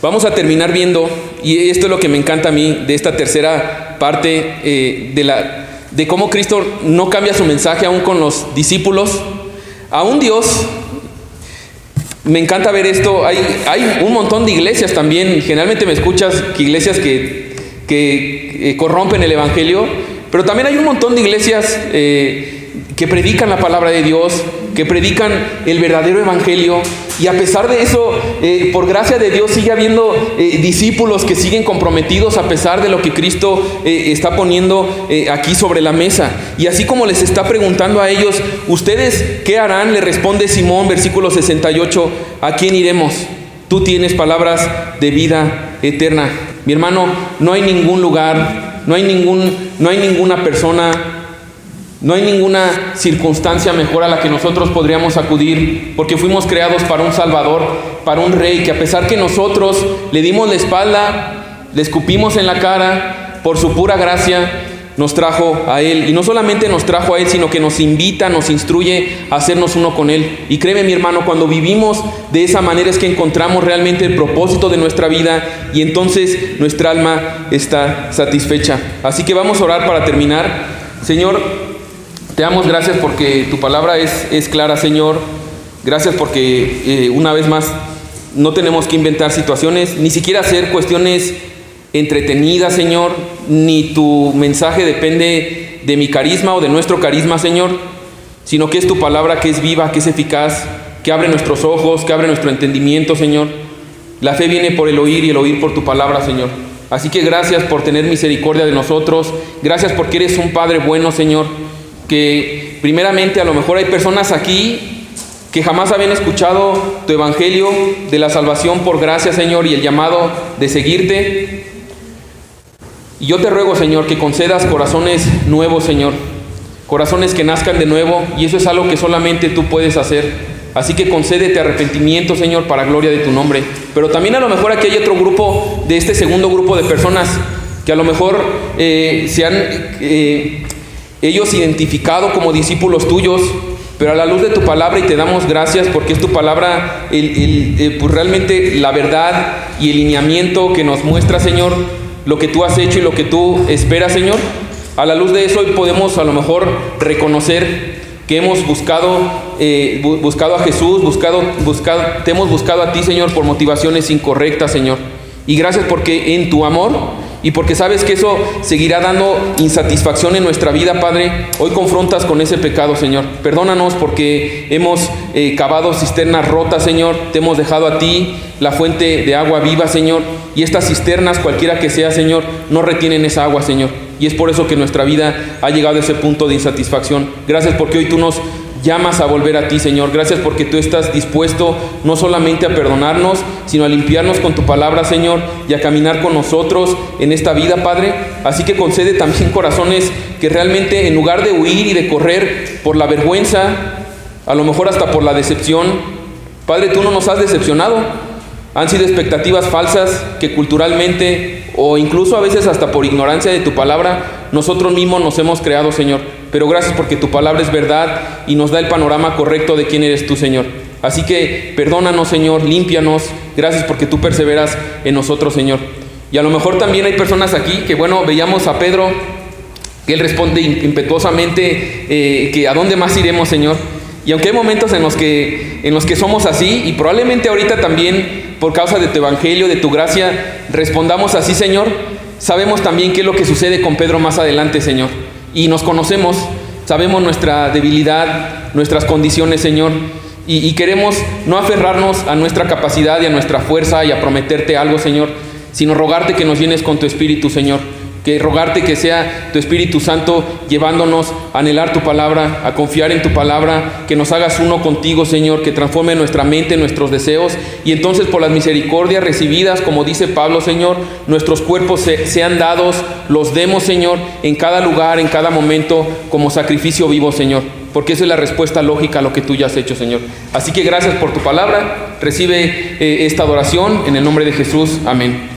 vamos a terminar viendo, y esto es lo que me encanta a mí de esta tercera parte de cómo Cristo no cambia su mensaje aún con los discípulos. Aún Dios, me encanta ver esto. Hay un montón de iglesias también. Generalmente me escuchas que iglesias que corrompen el evangelio, pero también hay un montón de iglesias que predican la palabra de Dios, que predican el verdadero evangelio, y a pesar de eso, por gracia de Dios sigue habiendo discípulos que siguen comprometidos a pesar de lo que Cristo está poniendo aquí sobre la mesa. Y así como les está preguntando a ellos, ¿ustedes qué harán?, le responde Simón, versículo 68, ¿a quién iremos? Tú tienes palabras de vida eterna. Mi hermano, no hay ningún lugar, no hay ninguna persona, no hay ninguna circunstancia mejor a la que nosotros podríamos acudir, porque fuimos creados para un Salvador, para un Rey, que a pesar que nosotros le dimos la espalda, le escupimos en la cara, por su pura gracia nos trajo a Él. Y no solamente nos trajo a Él, sino que nos invita, nos instruye a hacernos uno con Él. Y créeme, mi hermano, cuando vivimos de esa manera es que encontramos realmente el propósito de nuestra vida, y entonces nuestra alma está satisfecha. Así que vamos a orar para terminar. Señor, te damos gracias porque tu palabra es clara, Señor. Gracias porque una vez más no tenemos que inventar situaciones, ni siquiera hacer cuestiones entretenidas, Señor. Ni tu mensaje depende de mi carisma o de nuestro carisma, Señor, sino que es tu palabra que es viva, que es eficaz, que abre nuestros ojos, que abre nuestro entendimiento, Señor. La fe viene por el oír y el oír por tu palabra, Señor. Así que gracias por tener misericordia de nosotros. Gracias porque eres un Padre bueno, Señor. Que primeramente a lo mejor hay personas aquí que jamás habían escuchado tu evangelio de la salvación por gracia, Señor, y el llamado de seguirte. Y yo te ruego, Señor, que concedas corazones nuevos, Señor, corazones que nazcan de nuevo, y eso es algo que solamente tú puedes hacer. Así que concédete arrepentimiento, Señor, para gloria de tu nombre. Pero también a lo mejor aquí hay otro grupo, de este segundo grupo de personas, que a lo mejor se han ellos identificado como discípulos tuyos, pero a la luz de tu palabra, y te damos gracias porque es tu palabra pues realmente la verdad y el lineamiento que nos muestra, Señor, lo que tú has hecho y lo que tú esperas, Señor. A la luz de eso hoy podemos a lo mejor reconocer que hemos buscado a Jesús, te hemos buscado a ti, Señor, por motivaciones incorrectas, Señor. Y gracias porque en tu amor y porque sabes que eso seguirá dando insatisfacción en nuestra vida, Padre, hoy confrontas con ese pecado, Señor. Perdónanos porque hemos cavado cisternas rotas, Señor. Te hemos dejado a ti la fuente de agua viva, Señor. Y estas cisternas, cualquiera que sea, Señor, no retienen esa agua, Señor. Y es por eso que nuestra vida ha llegado a ese punto de insatisfacción. Gracias porque hoy tú nos llamas a volver a ti, Señor. Gracias porque tú estás dispuesto no solamente a perdonarnos, sino a limpiarnos con tu palabra, Señor, y a caminar con nosotros en esta vida, Padre. Así que concede también corazones que realmente, en lugar de huir y de correr por la vergüenza, a lo mejor hasta por la decepción, Padre, tú no nos has decepcionado. Han sido expectativas falsas que culturalmente o incluso a veces hasta por ignorancia de tu palabra nosotros mismos nos hemos creado, Señor. Pero gracias porque tu palabra es verdad y nos da el panorama correcto de quién eres tú, Señor. Así que perdónanos, Señor, límpianos. Gracias porque tú perseveras en nosotros, Señor. Y a lo mejor también hay personas aquí que, bueno, veíamos a Pedro, que él responde impetuosamente que ¿a dónde más iremos, Señor? Y aunque hay momentos en los que somos así, y probablemente ahorita también por causa de tu evangelio, de tu gracia, respondamos así, Señor, sabemos también qué es lo que sucede con Pedro más adelante, Señor. Y nos conocemos, sabemos nuestra debilidad, nuestras condiciones, Señor. Y queremos no aferrarnos a nuestra capacidad y a nuestra fuerza y a prometerte algo, Señor, sino rogarte que nos llenes con tu Espíritu, Señor. Que rogarte que sea tu Espíritu Santo llevándonos a anhelar tu palabra, a confiar en tu palabra, que nos hagas uno contigo, Señor, que transforme nuestra mente, nuestros deseos, y entonces por las misericordias recibidas, como dice Pablo, Señor, nuestros cuerpos sean dados, los demos, Señor, en cada lugar, en cada momento, como sacrificio vivo, Señor, porque esa es la respuesta lógica a lo que tú ya has hecho, Señor. Así que gracias por tu palabra, recibe esta adoración en el nombre de Jesús, amén.